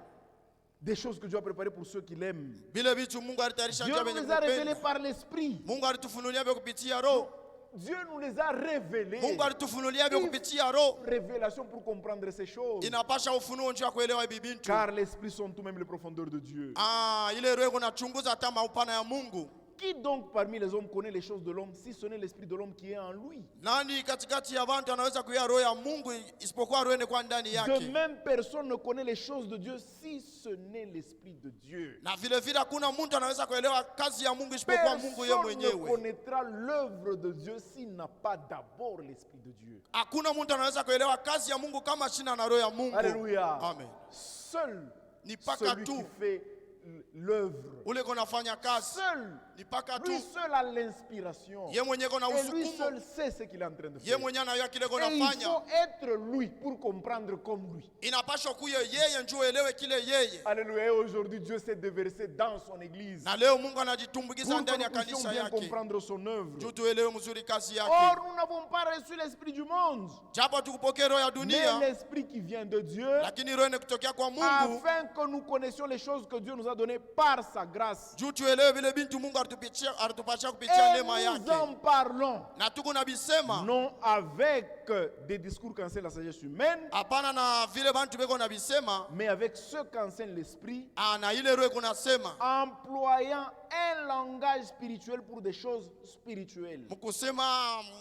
Speaker 1: Des choses que Dieu a préparées pour ceux qui l'aiment.
Speaker 2: Vile vitu Mungu alitayarisha
Speaker 1: Dieu
Speaker 2: njia
Speaker 1: nous
Speaker 2: wenye
Speaker 1: les a révélées
Speaker 2: kupenda.
Speaker 1: par l'Esprit.
Speaker 2: Mungu alitufunulia vya kupitia roho.
Speaker 1: Dieu nous les a révélées.
Speaker 2: Mungu alitufunulia vya kupitia roho.
Speaker 1: Révélation pour comprendre ces choses.
Speaker 2: Inapasha ufunuo njia kuelewa hivi bintu.
Speaker 1: Car l'Esprit sont tout de même les profondeurs de Dieu.
Speaker 2: Ile roho inachunguza hata maupana ya Mungu.
Speaker 1: Qui donc parmi les hommes connaît les choses de l'homme si ce n'est l'Esprit de l'homme qui est en lui?
Speaker 2: Nani katikati ya watu anaweza kuya roho ya Mungu isipokuwa roho ine kwa ndani
Speaker 1: De
Speaker 2: yake?
Speaker 1: même, personne ne connaît les choses de Dieu si ce n'est l'Esprit de Dieu.
Speaker 2: Na vile vile hakuna mtu anaweza kuelewa kazi ya Mungu isipokuwa Mungu yeye
Speaker 1: Personne ne
Speaker 2: mwenyewe.
Speaker 1: connaîtra l'œuvre de Dieu s'il n'a pas d'abord l'Esprit de Dieu.
Speaker 2: Hakuna mtu anaweza kuelewa kazi ya Mungu kama shina na roho ya Mungu.
Speaker 1: Alléluia.
Speaker 2: Amen.
Speaker 1: Seul
Speaker 2: Ni paka
Speaker 1: celui
Speaker 2: tu
Speaker 1: qui fait l'œuvre,
Speaker 2: ule kona fanya kazi.
Speaker 1: seul,
Speaker 2: Ni paka tu
Speaker 1: lui seul a l'inspiration.
Speaker 2: yeye mwenyewe kona
Speaker 1: Et lui
Speaker 2: usukumo.
Speaker 1: seul sait ce qu'il est en train de
Speaker 2: Yeye
Speaker 1: faire.
Speaker 2: mwenyewe anajua kile kona
Speaker 1: Et il
Speaker 2: fanya.
Speaker 1: faut être lui pour comprendre comme lui.
Speaker 2: Inapaswa kuye yeye njoo elewe kile yeye.
Speaker 1: Alléluia. Et aujourd'hui, Dieu s'est déversé dans son église
Speaker 2: Na leo Mungu anajitumbukiza
Speaker 1: pour que
Speaker 2: ndani ya
Speaker 1: nous puissions
Speaker 2: kanisa
Speaker 1: bien
Speaker 2: yake.
Speaker 1: comprendre son œuvre.
Speaker 2: Juu tuelewe mzuri kazi yake.
Speaker 1: Or, nous n'avons pas reçu l'esprit du monde,
Speaker 2: Japo tukupokea roho ya
Speaker 1: mais
Speaker 2: dunia,
Speaker 1: l'esprit qui vient de Dieu,
Speaker 2: lakini roho inakutokea kwa Mungu.
Speaker 1: afin que nous connaissions les choses que Dieu nous a données par sa grâce.
Speaker 2: Juu tuelewe vile bintu Mungu alitupachia kupitia
Speaker 1: Et
Speaker 2: neema
Speaker 1: nous
Speaker 2: yake.
Speaker 1: en parlons,
Speaker 2: Na tuko na bisema
Speaker 1: non avec des discours qu'enseigne la sagesse humaine,
Speaker 2: hapana na vile bantu beko na bisema,
Speaker 1: mais avec ceux qu'enseigne l'esprit,
Speaker 2: na ile roho iko nasema.
Speaker 1: employant un langage spirituel pour des choses spirituelles.
Speaker 2: Mkusema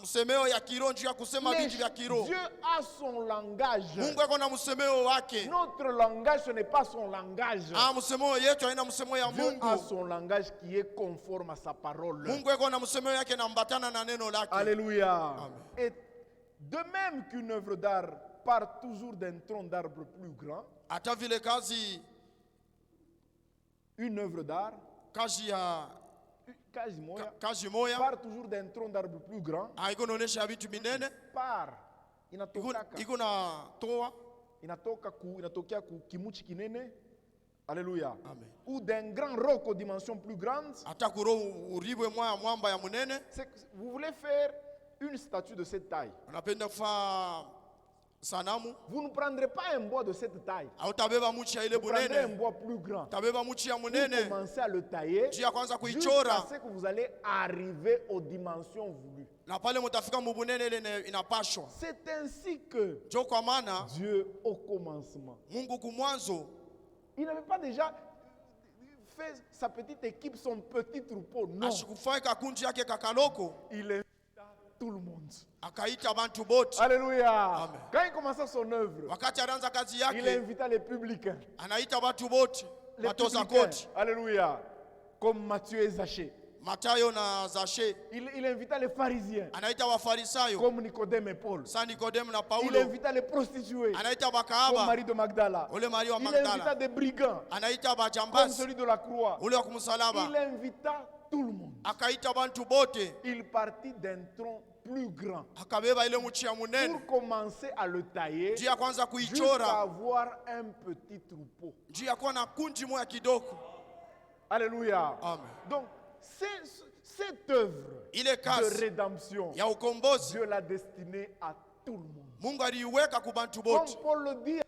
Speaker 2: msemeo ya kiroho njuu ya kusema
Speaker 1: Les-
Speaker 2: vitu vya kiroho.
Speaker 1: Dieu a son langage.
Speaker 2: Mungu eko na msemeo wake.
Speaker 1: Notre langage, ce n'est pas son langage.
Speaker 2: Msemeo yetu haina msemeo ya
Speaker 1: Dieu a
Speaker 2: Mungu.
Speaker 1: son langage qui est conforme à sa parole.
Speaker 2: Mungu eko na msemeo yake na mbatana na neno lake.
Speaker 1: Alléluia. Et de même qu'une œuvre d'art part toujours d'un tronc d'arbre plus grand,
Speaker 2: Hata vile
Speaker 1: une œuvre d'art,
Speaker 2: kazi ya kazi moya
Speaker 1: part toujours d'un tronc d'arbre plus grand,
Speaker 2: haiko naonesha vitu minene,
Speaker 1: part inatokaka
Speaker 2: iko na toa.
Speaker 1: inatokea ku kimuchi kinene. Alléluia.
Speaker 2: Amen.
Speaker 1: Ou d'un grand roc aux dimensions plus grandes.
Speaker 2: Hata kuro uribwe moya mwamba ya munene.
Speaker 1: Vous voulez faire une statue de cette taille.
Speaker 2: Unapenda kufa sanamu,
Speaker 1: Vous ne prendrez pas un bois de cette taille.
Speaker 2: hautabeba muchi ya ile
Speaker 1: Vous prendrez un
Speaker 2: bunene,
Speaker 1: bois plus grand.
Speaker 2: tabeba muchi ya
Speaker 1: Vous
Speaker 2: munene.
Speaker 1: commencez à le tailler
Speaker 2: Juu ya kwanza
Speaker 1: jusqu'à
Speaker 2: kuichora,
Speaker 1: ce que vous allez arriver aux dimensions voulues.
Speaker 2: na pale mutafika mubunene ile inapashwa.
Speaker 1: C'est ainsi que
Speaker 2: Jo kwa maana
Speaker 1: Dieu, au commencement,
Speaker 2: Mungu kumwanzo
Speaker 1: il n'avait pas déjà fait sa petite équipe, son petit troupeau. Non.
Speaker 2: ashikufanya kakunji yake kakaloko,
Speaker 1: Il invita tout le monde.
Speaker 2: akaita bantu bote.
Speaker 1: Alléluia.
Speaker 2: Amen.
Speaker 1: Quand il commença son œuvre,
Speaker 2: Wakati anaanza kazi
Speaker 1: il
Speaker 2: yake,
Speaker 1: invita les publicains.
Speaker 2: anaita watu bote,
Speaker 1: Les
Speaker 2: watoza
Speaker 1: publicains.
Speaker 2: koti.
Speaker 1: Alléluia. Comme Matthieu et Zachée.
Speaker 2: Matayo na Zache.
Speaker 1: Il invita les pharisiens.
Speaker 2: Anaita wafarisayo.
Speaker 1: Comme Nicodème et Paul.
Speaker 2: Sa Nicodème na Paulo.
Speaker 1: Il invita les prostituées.
Speaker 2: Anaita
Speaker 1: Comme
Speaker 2: bakahaba.
Speaker 1: Marie de Magdala.
Speaker 2: Ule Maria wa
Speaker 1: Il
Speaker 2: Magdala.
Speaker 1: invita des brigands.
Speaker 2: Anaita
Speaker 1: Comme
Speaker 2: bajambazi.
Speaker 1: celui de la croix.
Speaker 2: Ule wa kumsalaba.
Speaker 1: Il invita tout le monde.
Speaker 2: Akaita bantu bote.
Speaker 1: Il partit d'un tronc plus grand.
Speaker 2: Akabeba ile mchi ya munene.
Speaker 1: Pour commencer à le tailler.
Speaker 2: Juu ya kwanza
Speaker 1: Jusqu'à
Speaker 2: kuichora.
Speaker 1: avoir un petit troupeau.
Speaker 2: Juu ya kuwa na kunji moja kidogo.
Speaker 1: Alléluia.
Speaker 2: Amen.
Speaker 1: Donc, cette œuvre
Speaker 2: Ile kazi
Speaker 1: de rédemption,
Speaker 2: ya ukombozi
Speaker 1: Dieu l'a destinée à tout le monde.
Speaker 2: Mungu aliiweka kwa bantu
Speaker 1: Comme
Speaker 2: bote.
Speaker 1: Paul le dit à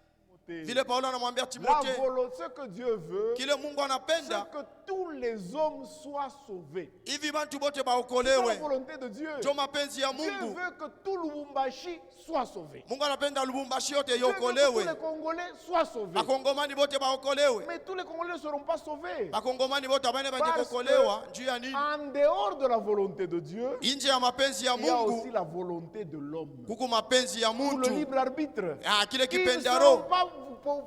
Speaker 1: Timothée,
Speaker 2: Vile Paulo anamwambia
Speaker 1: la
Speaker 2: Timothée,
Speaker 1: volonté, ce que Dieu veut,
Speaker 2: kile Mungu
Speaker 1: c'est
Speaker 2: anapenda
Speaker 1: que tous les hommes soient sauvés.
Speaker 2: hivi bantu bote
Speaker 1: C'est la
Speaker 2: baokolewe.
Speaker 1: volonté de Dieu.
Speaker 2: Ndio mapenzi ya
Speaker 1: Dieu
Speaker 2: Mungu.
Speaker 1: veut que tout le Lubumbashi soit sauvé.
Speaker 2: Mungu anapenda Lubumbashi yote
Speaker 1: Dieu veut que tous les
Speaker 2: iokolewe.
Speaker 1: Congolais soient sauvés.
Speaker 2: Bakongomani bote baokolewe.
Speaker 1: Mais tous les Congolais ne seront pas sauvés.
Speaker 2: Bakongomani bote abane baje
Speaker 1: Parce
Speaker 2: kuokolewa juu ya nini?
Speaker 1: en dehors de la volonté de Dieu,
Speaker 2: Nje ya mapenzi ya
Speaker 1: il y a aussi
Speaker 2: Mungu
Speaker 1: la volonté de l'homme.
Speaker 2: kuko mapenzi ya
Speaker 1: Pour le
Speaker 2: mtu.
Speaker 1: libre arbitre.
Speaker 2: Ah, kile
Speaker 1: Ils ne seront
Speaker 2: kipendaro
Speaker 1: pas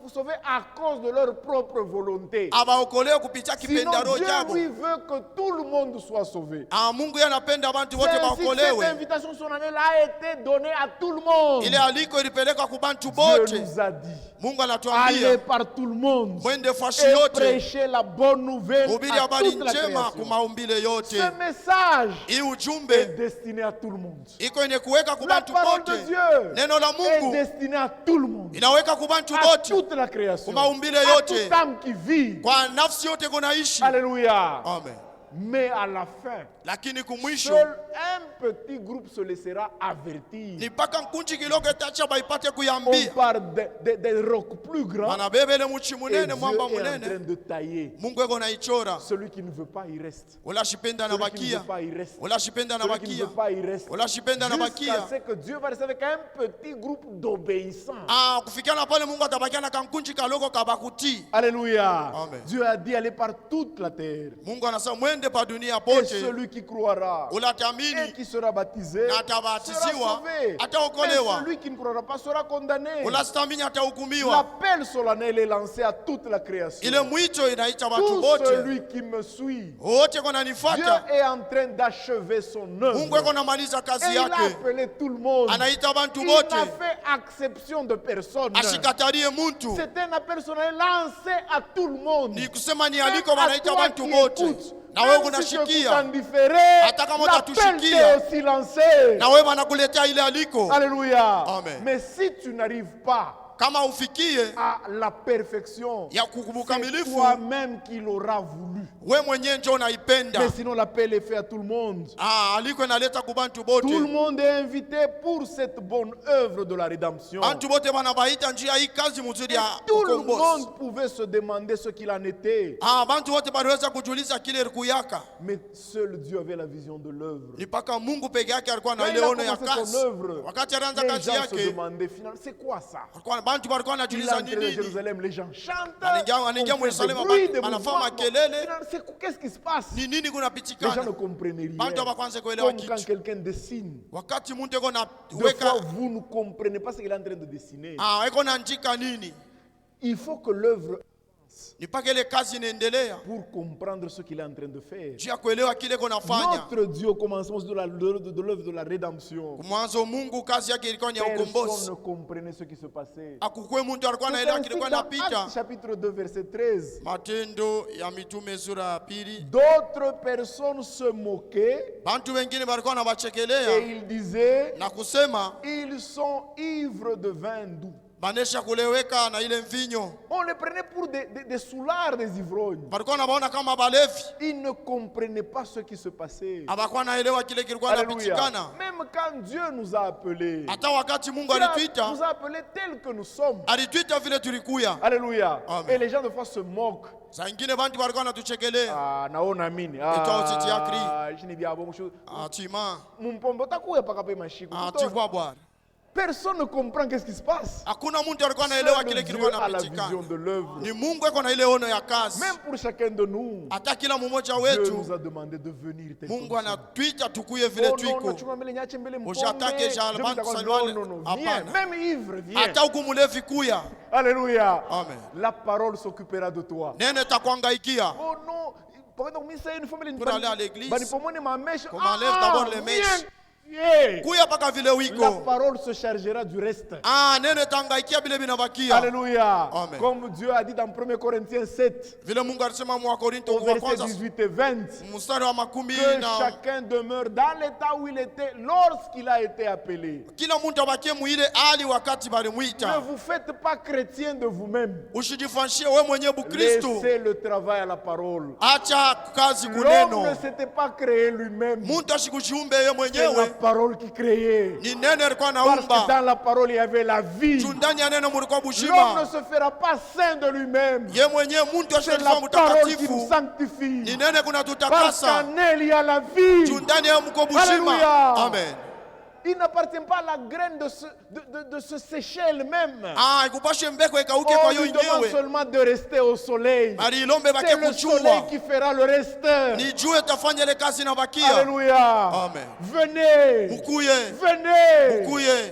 Speaker 1: vous sauver à cause de leur propre volonté.
Speaker 2: abaokolewe kupitia
Speaker 1: Sinon,
Speaker 2: kipendaro
Speaker 1: Dieu
Speaker 2: chabo.
Speaker 1: lui veut que tout le monde soit sauvé.
Speaker 2: Ah, Mungu anapenda bantu wote
Speaker 1: C'est ainsi que cette
Speaker 2: baokolewe.
Speaker 1: invitation solennelle a été donnée à tout le monde.
Speaker 2: Ile aliko ilipelekwa kwa bantu
Speaker 1: Dieu
Speaker 2: bote.
Speaker 1: nous a dit,
Speaker 2: Mungu
Speaker 1: allez
Speaker 2: anatuambia
Speaker 1: par tout le monde
Speaker 2: mwende fashi
Speaker 1: et
Speaker 2: yote,
Speaker 1: prêchez la bonne nouvelle
Speaker 2: hubiri
Speaker 1: à
Speaker 2: habari
Speaker 1: toute la
Speaker 2: njema kwa
Speaker 1: création.
Speaker 2: maumbile yote.
Speaker 1: Ce message
Speaker 2: Hii
Speaker 1: est
Speaker 2: ujumbe
Speaker 1: destiné à tout le monde.
Speaker 2: iko yenye kuweka kwa
Speaker 1: La
Speaker 2: bantu
Speaker 1: parole de
Speaker 2: bote.
Speaker 1: Dieu
Speaker 2: Neno la
Speaker 1: est
Speaker 2: Mungu
Speaker 1: destinée à tout le monde.
Speaker 2: inaweka kwa bantu
Speaker 1: À
Speaker 2: bote,
Speaker 1: toute la création.
Speaker 2: kwa maumbile
Speaker 1: À
Speaker 2: yote,
Speaker 1: toute âme qui vit.
Speaker 2: kwa nafsi yote kunaishi.
Speaker 1: Alléluia.
Speaker 2: Amen.
Speaker 1: Mais à la fin,
Speaker 2: Lakini kumwisho
Speaker 1: seul un petit groupe se laissera avertir.
Speaker 2: ni mpaka nkunji kidogo itacha baipate
Speaker 1: On
Speaker 2: kuyambia.
Speaker 1: parle des rocs plus grands.
Speaker 2: Manabebe ile mchi
Speaker 1: Et
Speaker 2: munene,
Speaker 1: Dieu
Speaker 2: mwamba
Speaker 1: est en train
Speaker 2: munene.
Speaker 1: de tailler.
Speaker 2: Mungu eko naichora.
Speaker 1: Celui qui ne veut pas, il reste.
Speaker 2: Wala shipenda na
Speaker 1: Celui qui ne
Speaker 2: bakia.
Speaker 1: veut pas, il reste.
Speaker 2: Wala shipenda na
Speaker 1: Celui qui ne
Speaker 2: bakia.
Speaker 1: veut pas, il reste.
Speaker 2: Wala shipenda na
Speaker 1: Jusqu'à
Speaker 2: bakia.
Speaker 1: ce que Dieu va rester avec un petit groupe d'obéissants.
Speaker 2: Ah, kufikia na pale Mungu atabakia na kankunji kaloko kabakuti.
Speaker 1: Alléluia.
Speaker 2: Amen.
Speaker 1: Dieu a dit aller par toute la terre.
Speaker 2: Mungu anasema mwende pa dunia
Speaker 1: Et
Speaker 2: pote.
Speaker 1: celui qui croira et
Speaker 2: Ulatamini
Speaker 1: qui sera baptisé
Speaker 2: na
Speaker 1: sera
Speaker 2: atabatisiwa
Speaker 1: sauvé.
Speaker 2: ataokolewa.
Speaker 1: Mais celui qui ne croira pas sera condamné.
Speaker 2: Ulastamini atahukumiwa.
Speaker 1: L'appel solennel est lancé à toute la création.
Speaker 2: Ile mwito inaita watu
Speaker 1: Tout
Speaker 2: bote.
Speaker 1: celui qui me suit,
Speaker 2: Wote kona
Speaker 1: Dieu
Speaker 2: nifuata.
Speaker 1: est en train d'achever son
Speaker 2: Mungu
Speaker 1: œuvre.
Speaker 2: eko namaliza
Speaker 1: Et
Speaker 2: kazi
Speaker 1: il a
Speaker 2: yake.
Speaker 1: appelé tout le monde.
Speaker 2: Anaita bantu
Speaker 1: Il
Speaker 2: bote.
Speaker 1: n'a fait exception de personne.
Speaker 2: Asikatarie muntu.
Speaker 1: C'est un appel solennel lancé à tout le monde.
Speaker 2: Ni kusema ni
Speaker 1: Même
Speaker 2: aliko
Speaker 1: à
Speaker 2: wanaita
Speaker 1: toi
Speaker 2: bantu
Speaker 1: qui
Speaker 2: bote.
Speaker 1: écoutes,
Speaker 2: Na wewe
Speaker 1: même si tu écoutes
Speaker 2: unashikia.
Speaker 1: en différé,
Speaker 2: Hata kama
Speaker 1: l'appel
Speaker 2: utatushikia.
Speaker 1: t'est aussi lancé.
Speaker 2: Na wewe wanakuletea ile aliko.
Speaker 1: Alléluia.
Speaker 2: Amen.
Speaker 1: Mais si tu n'arrives pas
Speaker 2: Kama ufikie
Speaker 1: à la perfection,
Speaker 2: ya
Speaker 1: c'est
Speaker 2: kukamilifu,
Speaker 1: toi-même qui l'auras voulu.
Speaker 2: we mwenyewe ndio unaipenda.
Speaker 1: Mais sinon l'appel est fait à tout le monde.
Speaker 2: Ah, aliko inaleta kubantu
Speaker 1: Tout le
Speaker 2: bote.
Speaker 1: monde est invité pour cette bonne œuvre de la rédemption.
Speaker 2: Bantu bote banabaita njia hii kazi mzuri ya
Speaker 1: Tout le
Speaker 2: ukombozi.
Speaker 1: monde pouvait se demander ce qu'il en était.
Speaker 2: Ah, bantu wote baliweza kujiuliza kile kuyaka.
Speaker 1: Mais seul Dieu avait la vision de l'œuvre.
Speaker 2: Ni paka Mungu peke yake alikuwa na
Speaker 1: Quand il
Speaker 2: ile
Speaker 1: a
Speaker 2: ono ya
Speaker 1: commencé son
Speaker 2: kazi.
Speaker 1: œuvre,
Speaker 2: Wakati alianza
Speaker 1: les
Speaker 2: kazi
Speaker 1: gens se
Speaker 2: yake,
Speaker 1: demandaient finalement, c'est quoi ça?
Speaker 2: bantu walikuwa
Speaker 1: Il
Speaker 2: wanajiuliza
Speaker 1: est
Speaker 2: ni
Speaker 1: entré de
Speaker 2: nini.
Speaker 1: Jérusalem, les gens chantent.
Speaker 2: Anaingia
Speaker 1: on fait des
Speaker 2: Yerusalemu,
Speaker 1: bruits, des
Speaker 2: anafanya
Speaker 1: mouvements.
Speaker 2: makelele.
Speaker 1: Qu'est-ce qui se passe?
Speaker 2: Ni nini
Speaker 1: Les gens ne
Speaker 2: kunapitikana?
Speaker 1: comprenaient rien.
Speaker 2: Bantu hawakwanza kuelewa
Speaker 1: Comme quand
Speaker 2: kitu.
Speaker 1: quelqu'un dessine.
Speaker 2: Wakati mtu eko na
Speaker 1: Des
Speaker 2: weka
Speaker 1: fois, vous ne comprenez pas ce qu'il est en train de dessiner.
Speaker 2: eko na njika nini?
Speaker 1: Il faut que l'œuvre
Speaker 2: Ni paka ile kazi inaendelea.
Speaker 1: pour comprendre ce qu'il est en train de faire.
Speaker 2: Juu ya kuelewa kile eko nafanya.
Speaker 1: Notre Dieu, au commencement de l'œuvre de la rédemption,
Speaker 2: Mwanzo Mungu kazi yake ilikuwa ni ya ukombozi.
Speaker 1: personne ne comprenait ce qui se passait.
Speaker 2: Akukwe mtu alikuwa
Speaker 1: C'est
Speaker 2: anaelewa
Speaker 1: ainsi
Speaker 2: kilikuwa
Speaker 1: dans
Speaker 2: napita.
Speaker 1: Actes chapitre 2 verset 13.
Speaker 2: Matendo ya Mitume sura ya pili.
Speaker 1: D'autres personnes se moquaient
Speaker 2: Bantu wengine walikuwa
Speaker 1: et
Speaker 2: wanawachekelea
Speaker 1: ils disaient,
Speaker 2: na kusema
Speaker 1: ils sont ivres de vin doux.
Speaker 2: banesha kuleweka na ile mvinyo.
Speaker 1: On les prenait pour des soulards, des ivrognes.
Speaker 2: Walikuwa wanabaona kama balevi.
Speaker 1: Ils ne comprenaient pas ce qui se passait.
Speaker 2: Abakuwa naelewa kile kilikuwa
Speaker 1: Alléluia.
Speaker 2: napitikana.
Speaker 1: Même quand Dieu nous a appelés,
Speaker 2: Hata wakati Mungu
Speaker 1: Dieu
Speaker 2: alituita,
Speaker 1: nous a appelés tels que nous sommes.
Speaker 2: alituita vile tulikuya.
Speaker 1: Alléluia.
Speaker 2: Amen.
Speaker 1: Et les gens de fois se moquent.
Speaker 2: Saa ingine bantu walikuwa wanatuchekelea.
Speaker 1: Ah, naona mini.
Speaker 2: Etoa utiti ya kri.
Speaker 1: Jini bia bo mushu.
Speaker 2: Atima,
Speaker 1: Mumpombo takuya paka pe mashiku.
Speaker 2: ativwa bwana.
Speaker 1: Personne ne comprend qu'est-ce qui se passe.
Speaker 2: Hakuna mtu alikuwa anaelewa
Speaker 1: Seul
Speaker 2: kile
Speaker 1: Dieu
Speaker 2: kilikuwa
Speaker 1: a la vision
Speaker 2: napitikana.
Speaker 1: de l'œuvre.
Speaker 2: Ni Mungu eko na ile ono ya kazi.
Speaker 1: Même pour chacun de nous,
Speaker 2: Hata kila mmoja
Speaker 1: Dieu
Speaker 2: wetu
Speaker 1: nous a demandé de venir tel
Speaker 2: Mungu
Speaker 1: comme ça.
Speaker 2: anatuita tukuye vile
Speaker 1: Oh non,
Speaker 2: twiko.
Speaker 1: chuma mbele nyache mbele mpombe.
Speaker 2: Ushatake
Speaker 1: Je
Speaker 2: jalban
Speaker 1: vous d'accord,
Speaker 2: salwale.
Speaker 1: non, non, non, viens.
Speaker 2: Hapana.
Speaker 1: Même ivre, viens.
Speaker 2: Hata huku mulevi kuya.
Speaker 1: Alléluia.
Speaker 2: Amen.
Speaker 1: La parole s'occupera de toi.
Speaker 2: Nene takuangaikia.
Speaker 1: Oh non,
Speaker 2: pour aller à l'église, qu'on m'enlève d'abord les mèches.
Speaker 1: La parole se chargera du reste. Alléluia.
Speaker 2: Amen.
Speaker 1: Comme Dieu a dit dans 1 Corinthiens 7, au verset 18 et 20, que chacun demeure dans l'état où il était lorsqu'il a été appelé. Ne vous faites pas chrétien de vous-même. Laissez le travail à la parole. L'homme ne s'était pas créé lui-même. C'est la parole qui créait. Parce que dans la parole il y avait la vie. L'homme ne se fera pas saint de lui-même. C'est la parole qui nous sanctifie. Parce qu'en elle il y a la vie. Alléluia.
Speaker 2: Amen.
Speaker 1: Il n'appartient pas à la graine de se sécher elle-même.
Speaker 2: On
Speaker 1: lui demande seulement de rester au soleil. C'est le soleil qui fera le reste. Alléluia.
Speaker 2: Amen.
Speaker 1: Venez. Venez.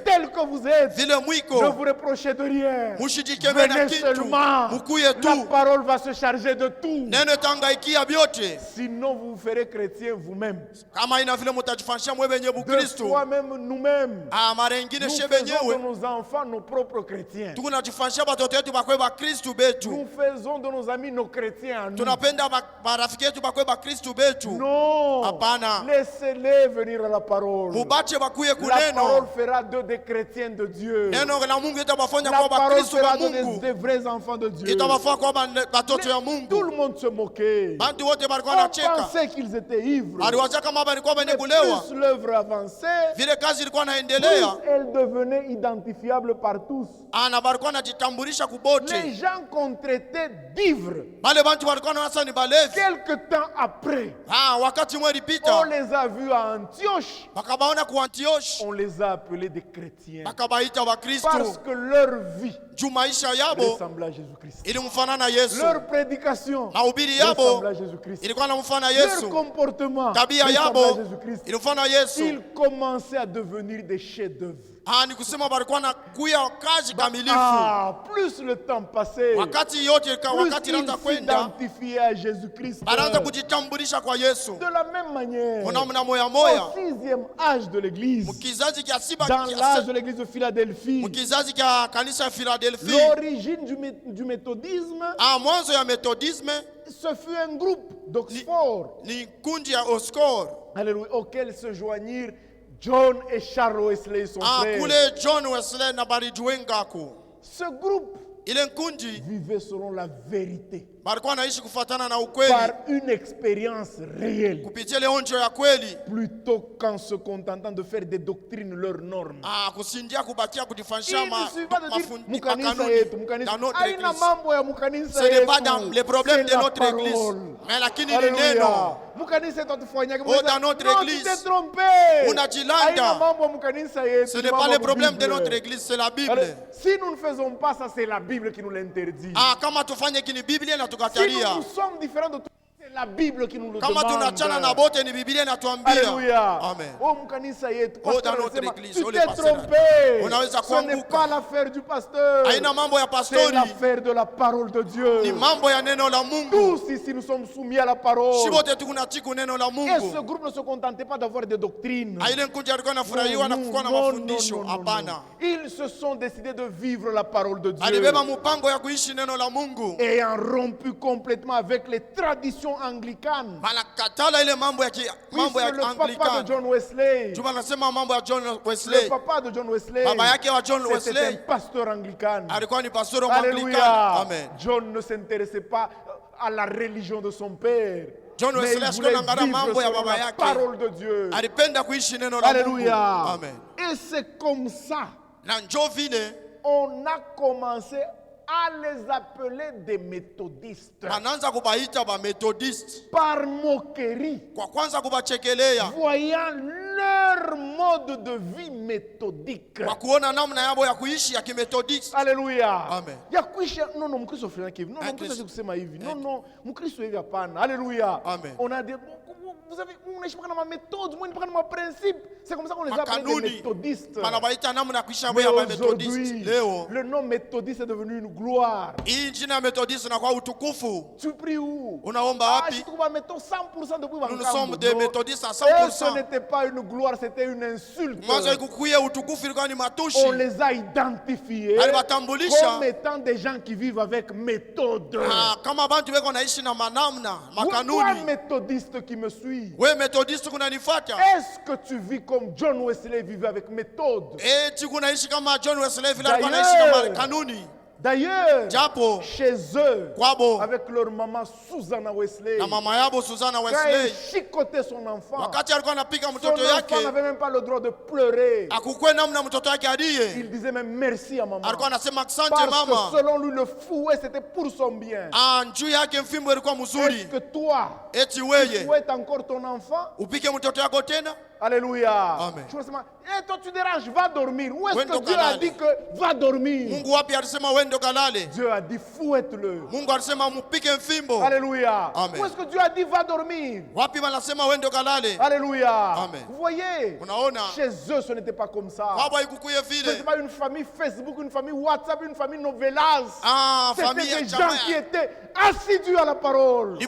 Speaker 1: Tel que vous êtes. Ne vous reprochez de rien. Venez seulement. La parole va se charger de tout. Sinon vous vous ferez chrétien vous-même. De soi-même nous-mêmes. Nous faisons de nos enfants nos propres chrétiens. Nous faisons de nos amis nos chrétiens à nous. Non. Laissez-les venir à la parole. La parole fera d'eux des chrétiens de Dieu. La parole fera d'eux des vrais enfants de Dieu. Tout le monde se moquait. On pensait qu'ils étaient ivres. Mais plus l'œuvre avançait, plus elle devenait identifiable par tous. Les gens qu'on traitait d'ivres, quelque temps après, on les a vus à Antioche, on les a appelés des chrétiens. Parce que leur vie ressemblait à Jésus-Christ. Leur prédication ressemblait à Jésus-Christ. Leur comportement ressemblait à Jésus-Christ. Ils commençaient à devenir des chefs-d'œuvre. Plus le temps passait, plus ils s'identifiaient à Jésus-Christ. De la même manière, au 6e âge de l'Église, dans l'âge de l'Église de Philadelphie, l'origine du méthodisme, ce fut un groupe d'Oxford auquel se joignirent John et Charles Wesley, son frère. Ce groupe vivait selon la vérité, par une expérience réelle, plutôt qu'en se contentant de faire des doctrines leurs normes. Il ne suffit pas de dire Mukanisa yetu, aina mambo ya Mukanisa
Speaker 2: Ce n'est pas
Speaker 1: yetu.
Speaker 2: dans les problèmes de notre église, mais lakini ni neno.
Speaker 1: Mukanisa yetu atufanyage.
Speaker 2: Dans notre église,
Speaker 1: tu t'es trompé. Aina mambo ya Mukanisa yetu.
Speaker 2: Ce n'est pas les problèmes de notre église, c'est la Bible.
Speaker 1: Si nous ne faisons pas ça, c'est la Bible qui nous l'interdit.
Speaker 2: Kama tufanye kini Biblia
Speaker 1: Si
Speaker 2: inatukatalia.
Speaker 1: nous sommes différents de tout, c'est la Bible qui nous le
Speaker 2: Kama tunachana na
Speaker 1: demande.
Speaker 2: bote ni Biblia inatuambia.
Speaker 1: Alléluia.
Speaker 2: Amen.
Speaker 1: Oh, Mukanisa yetu,
Speaker 2: Oh,
Speaker 1: pasteur
Speaker 2: dans notre
Speaker 1: anasema,
Speaker 2: église,
Speaker 1: tu
Speaker 2: oh, le
Speaker 1: t'es
Speaker 2: pasteur.
Speaker 1: trompé.
Speaker 2: Unaweza
Speaker 1: Ce n'est
Speaker 2: kuanguka.
Speaker 1: pas l'affaire du pasteur.
Speaker 2: Haina mambo ya
Speaker 1: C'est
Speaker 2: pastori,
Speaker 1: l'affaire de la parole de Dieu.
Speaker 2: ni mambo ya neno la Mungu.
Speaker 1: Tous ici nous sommes soumis à la parole.
Speaker 2: Si wote tukunachiku neno la
Speaker 1: Et
Speaker 2: Mungu.
Speaker 1: ce groupe ne se contentait pas d'avoir des doctrines.
Speaker 2: Ile nkundi alikuwa anafurahiwa na kukuwa na mafundisho. Hapana.
Speaker 1: Ils se sont décidés de vivre la parole de Dieu.
Speaker 2: Alibeba mpango ya kuishi neno la Mungu.
Speaker 1: Ayant rompu complètement avec les traditions anglicanes.
Speaker 2: Banakatala ile mambo ya
Speaker 1: Puisque le papa de John Wesley,
Speaker 2: Juma nasema mambo ya John
Speaker 1: le
Speaker 2: Wesley.
Speaker 1: papa de John Wesley,
Speaker 2: Baba yake wa John
Speaker 1: c'était un
Speaker 2: Wesley
Speaker 1: pasteur anglican.
Speaker 2: alikuwa ni pastor wa Anglican.
Speaker 1: Alléluia.
Speaker 2: Amen.
Speaker 1: John ne s'intéressait pas à la religion de son père.
Speaker 2: John
Speaker 1: Mais
Speaker 2: Wesley
Speaker 1: il
Speaker 2: alikuwa
Speaker 1: voulait
Speaker 2: anaangalia
Speaker 1: vivre
Speaker 2: mambo ya
Speaker 1: selon
Speaker 2: baba
Speaker 1: la
Speaker 2: yake.
Speaker 1: parole de Dieu.
Speaker 2: Alipenda kuishi neno la Mungu.
Speaker 1: Alléluia.
Speaker 2: Amen.
Speaker 1: Et c'est comme ça
Speaker 2: Na njoo vile
Speaker 1: on a commencé à les appeler des méthodistes.
Speaker 2: wanaanza kubaita ba Methodist.
Speaker 1: Par moquerie.
Speaker 2: Kwa kwanza kubachekelea.
Speaker 1: Voyant leur mode de vie méthodique. Alléluia.
Speaker 2: Amen.
Speaker 1: Non, Mkristo fulani hivi. Non, Mkristo kusema hivi. Non, Mkristo hivi hapana. Alléluia. On a des vous avez ma méthode, moi ma principe. C'est comme ça qu'on les appelle des méthodistes. Mais aujourd'hui, le nom méthodiste est devenu une gloire. Tu pries où?
Speaker 2: Nous sommes des méthodistes à 100%.
Speaker 1: Ce n'était pas une gloire, c'était une insulte. On les a identifiés comme étant des gens qui vivent avec méthode. Toi, méthodiste qui me suis, est-ce que tu vis comme John Wesley vivait avec méthode? D'ailleurs, chez eux, avec leur maman Susanna Wesley, quand elle chicotait son enfant, n'avait même pas le droit de pleurer. Il disait même merci à maman. Parce que selon lui, le fouet, c'était pour son bien. Est-ce que toi, tu fouettes encore ton enfant? Alléluia.
Speaker 2: Amen.
Speaker 1: Et toi tu déranges, va dormir. Où est-ce que Dieu a dit que va dormir? Dieu a dit fouette-le. Alléluia.
Speaker 2: Amen.
Speaker 1: Où est-ce que Dieu a dit va dormir? Alléluia.
Speaker 2: Amen.
Speaker 1: Vous voyez, chez eux ce n'était pas comme ça. Ce n'était pas une famille Facebook, une famille WhatsApp, une famille novelas. C'était des gens qui étaient assidus à la parole.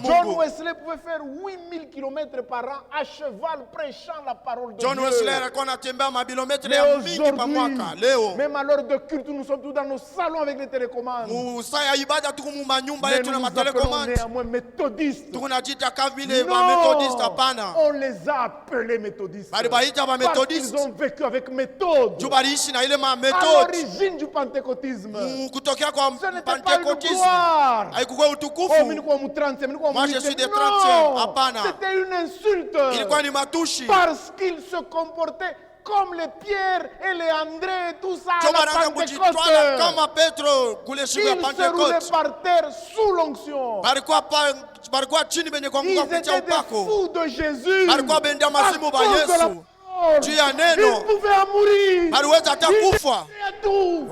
Speaker 1: John Wesley pouvait faire 8000 km par an à cheval prêchant la parole de Dieu. Mais aujourd'hui, même à l'heure de culte, nous sommes tous dans nos salons avec les télécommandes. Mais nous nous appelons néanmoins méthodistes. Non, on les a appelés méthodistes parce qu'ils ont vécu avec méthode. À l'origine du pentecôtisme, ce n'était pas une gloire.
Speaker 2: Moi je suis des 35.
Speaker 1: C'était une insulte parce qu'ils se comportaient comme les Pierre et les André et tout ça à la Pentecôte. Ils se roulaient par terre sous l'onction. Ils étaient des fous de Jésus. À cause de la parole. Ils pouvaient en mourir. Ils étaient à tout.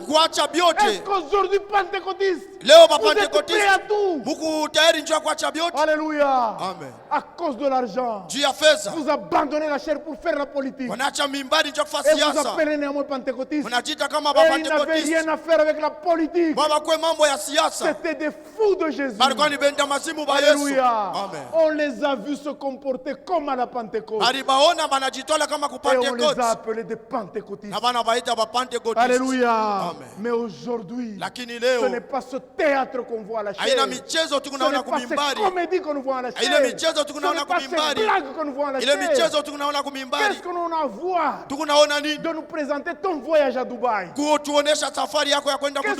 Speaker 1: Est-ce qu'aujourd'hui, pentecôtistes, vous êtes prêts à tout? Alléluia.
Speaker 2: Amen.
Speaker 1: À cause de l'argent, vous abandonnez la chair pour faire la politique. Et vous appelez néanmoins pentecôtistes. Et ils n'avaient rien à faire avec la politique. C'était des fous de Jésus. Alléluia. On les a vus se comporter comme à la Pentecôte. Et on les a appelés des pentecôtistes. Alléluia. Mais aujourd'hui, ce n'est pas ce théâtre qu'on voit à la chair. Ce n'est pas cette comédie qu'on voit à la chair. Ce n'est pas cette blague qu'on voit à la chair. Qu'est-ce qu'on a à voir de nous présenter ton voyage à Dubaï? Qu'est-ce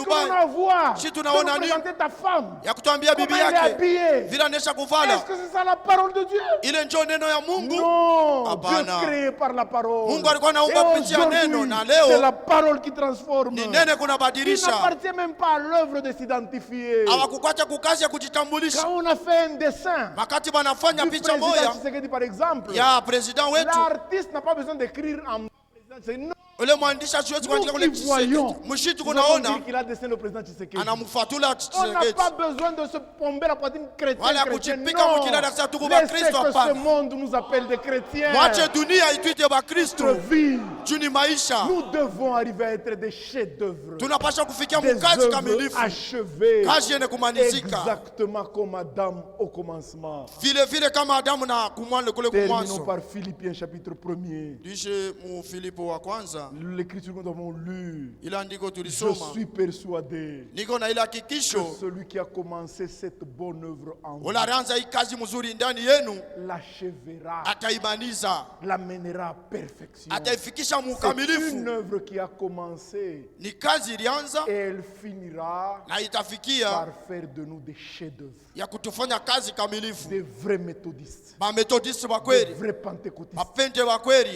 Speaker 1: qu'on a à voir de nous présenter ta femme? Comment elle est habillée? Est-ce que c'est ça la parole de Dieu? Non, Dieu créé par la parole. Et aujourd'hui, c'est la parole qui transforme. Il n'appartient même pas à l'œuvre de s'identifier. Quand on a fait un dessin du président Tshisekedi par exemple, l'artiste n'a pas besoin d'écrire en président. Non. Nous qui voyons, nous allons dire qu'il a dessiné le président Tshisekedi. On n'a pas besoin de se pomper la poitrine chrétienne. Non, laissez que ce monde nous appelle des chrétiens. Notre vie, nous devons arriver à être des chefs-d'œuvre, des œuvres achevées, exactement comme Adam au commencement. Terminons par Philippiens chapitre 1er. L'écriture que nous avons lue, je suis persuadé que celui qui a commencé cette bonne œuvre en vous l'achèvera, l'amènera à perfection. C'est une œuvre qui a commencé et elle finira par faire de nous des chefs-d'œuvre, des vrais méthodistes, des vrais pentecôtistes,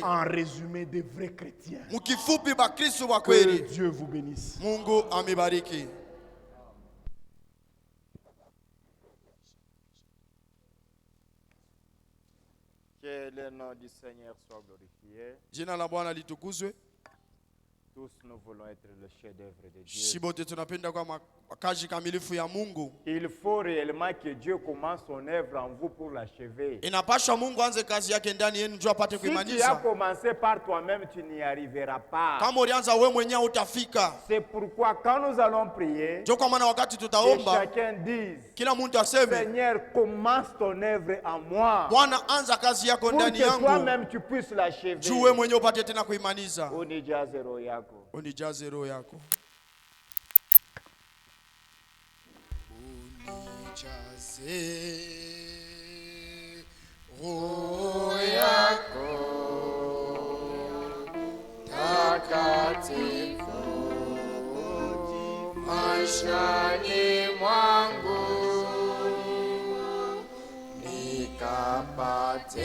Speaker 1: en résumé des vrais chrétiens. Que Dieu vous bénisse.
Speaker 2: Mungu amibariki.
Speaker 3: Que le nom du Seigneur soit glorifié.
Speaker 2: Jina la Bwana litukuzwe.
Speaker 3: Tous nous voulons être le chef-d'œuvre de Dieu.
Speaker 2: Shibote tunapenda kwa makazi kamilifu ya Mungu.
Speaker 3: Il faut réellement que Dieu commence son œuvre en vous pour l'achever.
Speaker 2: Inapaswa Mungu anze kazi yake ndani yenu ndio apate kuimaliza.
Speaker 3: Si tu as commencé par toi-même, tu n'y arriveras pas.
Speaker 2: Kama ulianza wewe mwenyewe utafika.
Speaker 3: C'est pourquoi quand nous allons prier,
Speaker 2: ndio kwa maana wakati tutaomba,
Speaker 3: chacun dise,
Speaker 2: kila mtu aseme,
Speaker 3: Seigneur, commence ton œuvre en moi.
Speaker 2: Bwana anza kazi yako ndani yangu.
Speaker 3: Pour que toi-même tu puisses l'achever.
Speaker 2: Juu wewe mwenyewe upate tena kuimaliza.
Speaker 3: Unijaze roho yako.
Speaker 2: Unijaze roho yako. Unijaze roho yako takatifu maishani mwangu nikapate